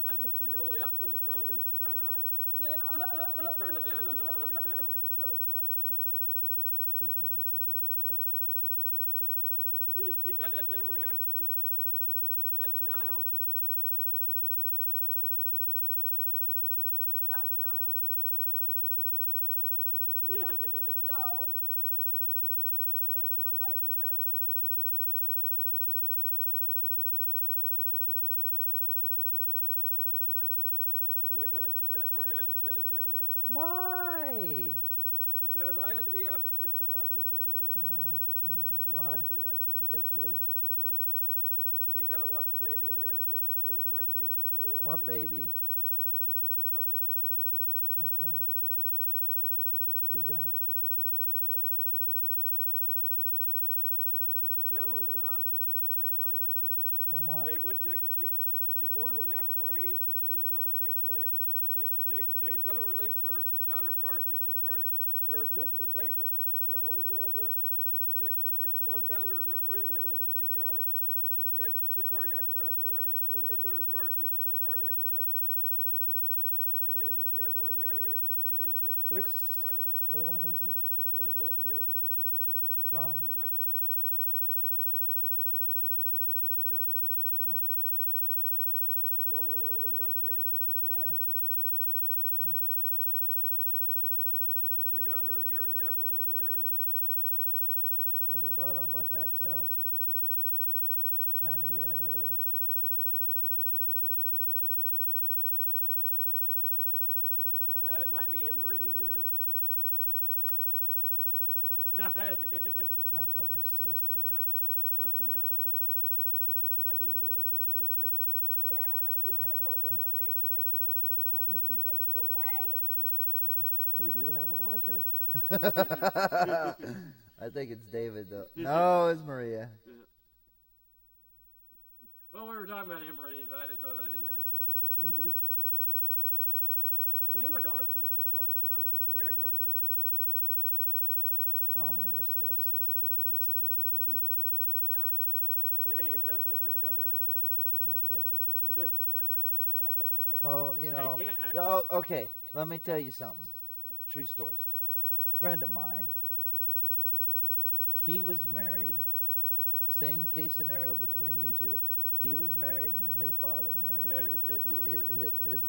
I think she's really up for the throne and she's trying to hide. Yeah. She turned it down and don't want to be found. You're so funny. Speaking like somebody that's... She got that same reaction. That denial. It's not denial. You talking awful lot about it. No. This one right here. You just keep feeding into it. Fuck you. We're gonna have to shut it down, Macy. Why? Because I had to be up at 6 o'clock in the fucking morning. We Why? both do, actually. You got kids? She got to watch the baby, and I got to take my two to school. What baby? Sophie. What's that? Steppy, you mean. Sophie. Who's that? My niece. His niece. The other one's in the hospital. She had cardiac arrest. From what? They wouldn't take her. She's born with half a brain, and she needs a liver transplant. They're gonna release her. Got her in a car seat. Went cardiac. Her sister saved her. The older girl over there. One found her not breathing. The other one did CPR. And she had 2 cardiac arrests already. When they put her in the car seat, she went cardiac arrest. And then she had one there. She's in intensive care. Riley. What one is this? The newest one. From? My sister. Beth. Oh. The one we went over and jumped the van? Yeah. Oh. We got her a year and a half old over there, and Was it brought on by fat cells? Trying to get into the... Oh, good lord. it might be inbreeding, who knows? Not from your sister. No. I can't believe I said that. Yeah, you better hope that one day she never stumbles upon this and goes, Dwayne! We do have a watcher. I think it's David, though. No, it's Maria. Well, we were talking about inbreeding, so I had to throw that in there. So. Me and my daughter, well, I'm married to my sister, so. No, you're not. Only your stepsister, but still, it's alright. Not even stepsister. It ain't even stepsister because they're not married. Not yet. They'll never get married. They never- Well, you know. They can't Yeah, oh, okay, let me tell you something. True story. Friend of mine, he was married. Same case scenario between you two. He was married, and then his father married his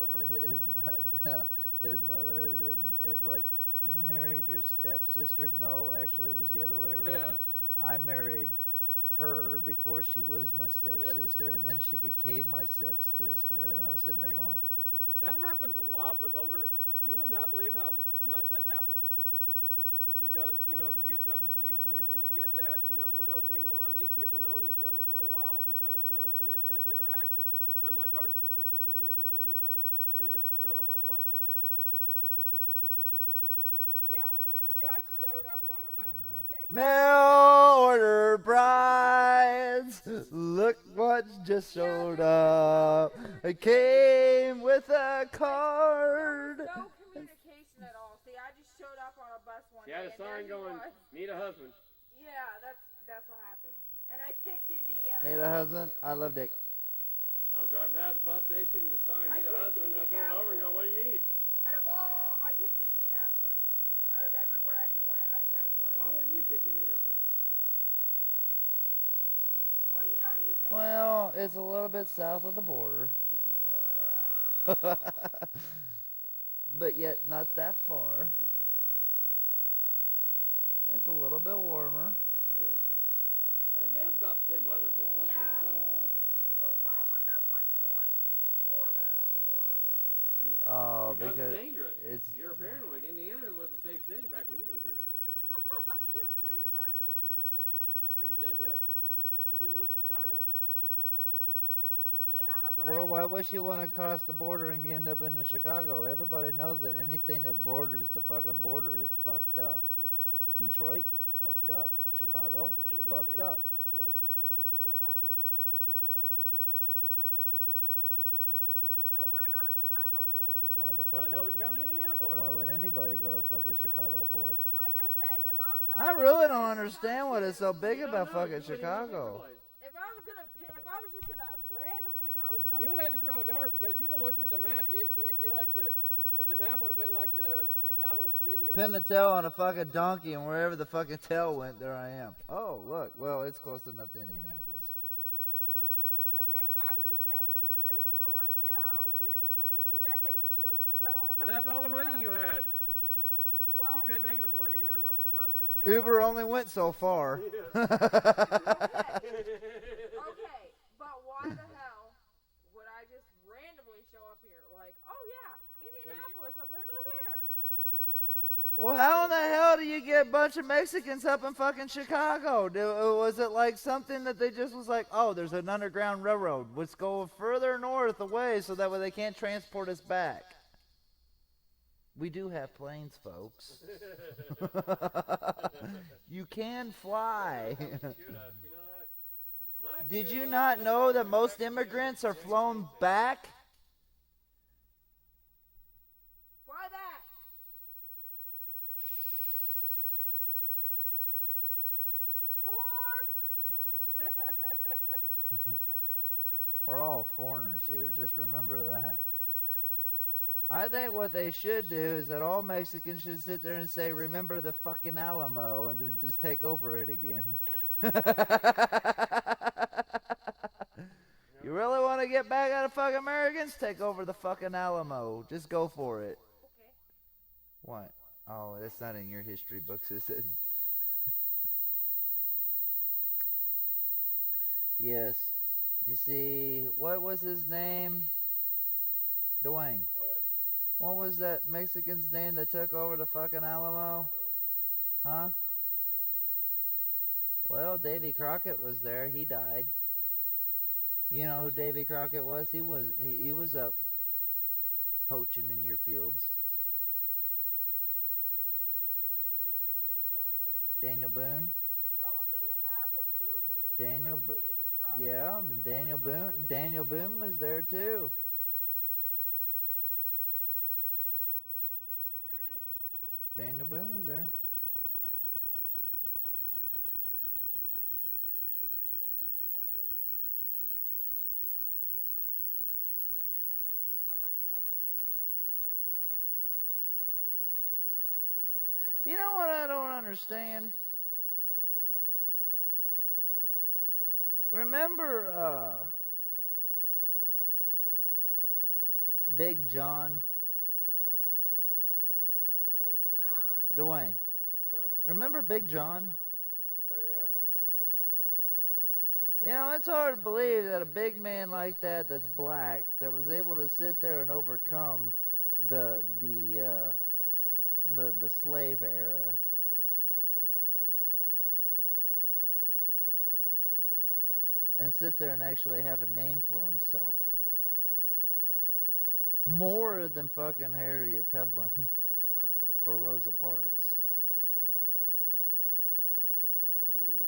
mother. And it was like, you married your stepsister? No, actually, it was the other way around. Yeah. I married her before she was my stepsister, and then she became my stepsister. And I was sitting there going, That happens a lot with older. You would not believe how much that happened. Because, you know, when you get that, you know, widow thing going on, these people known each other for a while because, you know, and it has interacted. Unlike our situation, we didn't know anybody. They just showed up on a bus one day. Yeah, we just showed up on a bus one day. mail order brides, look what just showed up. I came with a There card. was no communication at all. See, I just showed up on a bus one She day. had a and there sign he going, was. "Need a husband." Yeah, that's what happened. And I picked Indiana. Need a husband? I love dick. I was driving past the bus station, the sign, I "Need a picked husband." I pulled over and go, "What do you need?" Out of all, I picked Indianapolis. Out of everywhere I could went, that's what I Why picked. wouldn't you pick Indianapolis? Well, you know, you think. Well, it's a little bit south of the border. But yet not that far. It's a little bit warmer. Yeah. They have about the same weather, just up Yeah. with snow. But why wouldn't I went to like Florida or? Oh, Because because it's dangerous. it's You're paranoid. Indiana was a safe city back when you moved here. You're kidding, right? Are you dead yet? You didn't went to Chicago. Yeah, but. well, why would she want to cross the border and end up into Chicago? Everybody knows that anything that borders the fucking border is fucked up. Detroit, fucked up. Chicago, Miami's fucked dangerous. up. Florida's dangerous. Well, I wasn't gonna go to Chicago. What the hell would I go to Chicago for? Why the What fuck? the hell would you come to Indiana for? Why would anybody go to fucking Chicago for? Like I said, if I was gonna. I really don't understand what is so big You don't about know. fucking You wouldn't even Chicago. pick a place. If I was gonna, if I was just gonna randomly go somewhere. You would have to throw a dart because you'd have looked at the map. It'd be like the map would have been like the McDonald's menu. Pin the tail on a fucking donkey, and wherever the fucking tail went, there I am. Oh, look. Well, it's close enough to Indianapolis. Okay, I'm just saying this because you were like, yeah, we didn't even met. They just got on a bus. And that's all the money you had. Well, You couldn't make it to Florida. You had enough for the bus ticket. Uber only went so far. okay, but why the hell would I just randomly show up here? Like, oh yeah, Indianapolis, I'm gonna go there. Well, how in the hell do you get a bunch of Mexicans up in fucking Chicago? Was it like something that they just was like, oh, there's an underground railroad. Let's go further north away so that way they can't transport us back. We do have planes, folks. You can fly. Did you not know that most immigrants are flown back? Fly back. We're all foreigners here, just remember that. I think what they should do is that all Mexicans should sit there and say, remember the fucking Alamo, and then just take over it again. You really want to get back at the fucking Americans? Take over the fucking Alamo. Just go for it. Okay. What? Oh, that's not in your history books, is it? Yes. You see, what was his name? Dwayne. What was that Mexican's name that took over the fucking Alamo? Huh? I don't know. Well, Davy Crockett was there. He died. You know who Davy Crockett was? He was up poaching in your fields. Daniel Boone. Don't they have a movie? Daniel about Bo- Davy Crockett? Yeah, and Daniel Boone. Daniel Boone was there too. Daniel Boone was there. Daniel Boone. Don't recognize the name. You know what I don't understand? Remember Big John? Big John. Dwayne. Huh? Remember Big John? Oh, yeah. You know, it's hard to believe that a big man like that that's black that was able to sit there and overcome the slave era and sit there and actually have a name for himself. More than fucking Harriet Tubman or Rosa Parks.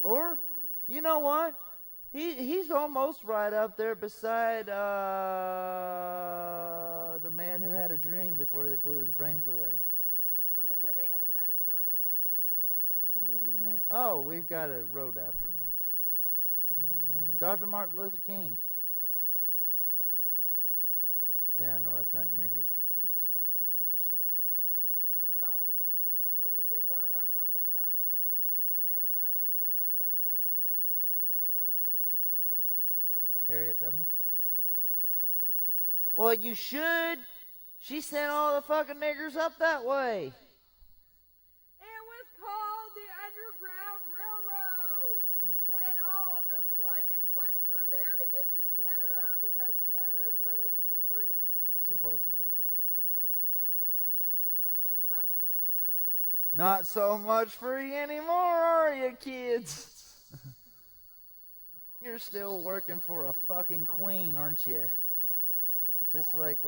Or, you know what? He's almost right up there beside the man who had a dream before they blew his brains away. The man who had a dream. What was his name? Oh, we've got a road after him. What was his name? Dr. Martin Luther King. See, I know it's not in your history books, but it's in ours. No, but we did learn about Rosa Parks and what's her name? Harriet Tubman? Yeah. Well, you should. She sent all the fucking niggers up that way. It was called the Underground Railroad. And all of the slaves went through there to get to Canada because Canada is where they could be free. Supposedly. Not so much free anymore, are you, kids? You're still working for a fucking queen, aren't you? Just like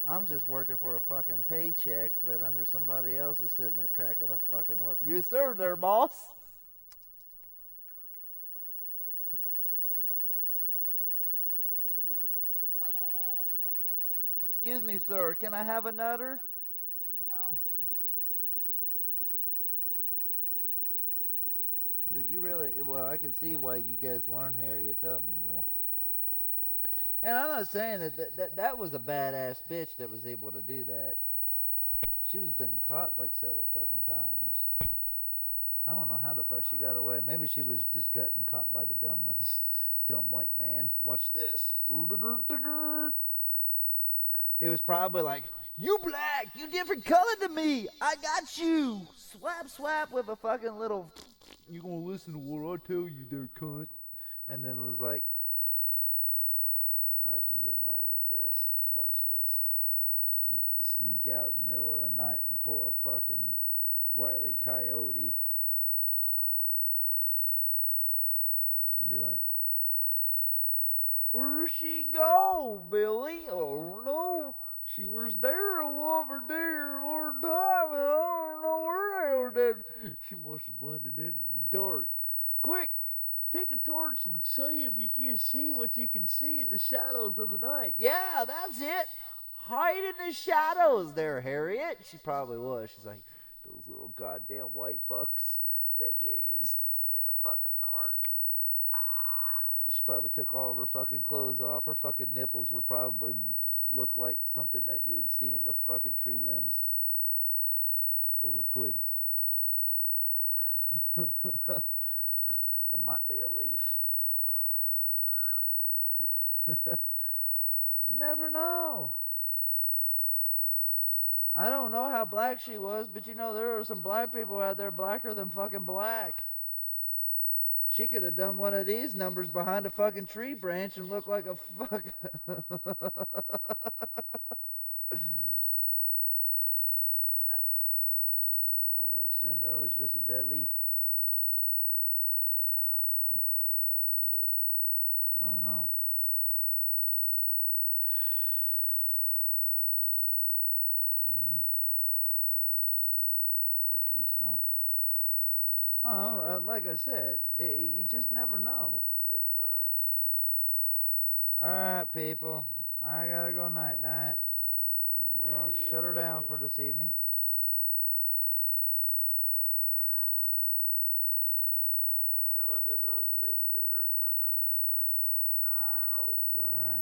I'm just working for a fucking paycheck, but under somebody else is sitting there cracking a fucking whip. Yes, sir, there, boss. Excuse me, sir, can I have a nutter? No. But you really, well, I can see why you guys learned Harriet Tubman, though. And I'm not saying that was a badass bitch that was able to do that. She was been caught like several fucking times. I don't know how the fuck she got away. Maybe she was just gotten caught by the dumb ones. Dumb white man. Watch this. He was probably like, you black, you different color than me. I got you. Swap, swap with a fucking little, you gonna listen to what I tell you there, cunt. And then it was like, I can get by with this. Watch this. Sneak out in the middle of the night and pull a fucking Wile E. Coyote. Wow. And be like, where'd she go, Billy? Oh no, she was there over there one time, and I don't know where they were dead. She must have blended in the dark. Quick, take a torch and see if you can see what you can see in the shadows of the night. Yeah, that's it. Hide in the shadows there, Harriet. She probably was. She's like, those little goddamn white fucks. They can't even see me in the fucking dark. She probably took all of her fucking clothes off. Her fucking nipples would probably look like something that you would see in the fucking tree limbs. Those are twigs. That might be a leaf. You never know. I don't know how black she was, but you know there are some black people out there blacker than fucking black. She could have done one of these numbers behind a fucking tree branch and looked like a fuck. I would assume that was just a dead leaf. Yeah, a big dead leaf. I don't know. A big tree. I don't know. A tree stump. A tree stump. Oh, like I said, you just never know. Say goodbye. All right, people. I gotta go night-night. We're gonna shut her down for this evening. Say goodnight. Goodnight, goodnight. Still left this on so Macy could have heard us talk about him behind his back. Ow! It's all right.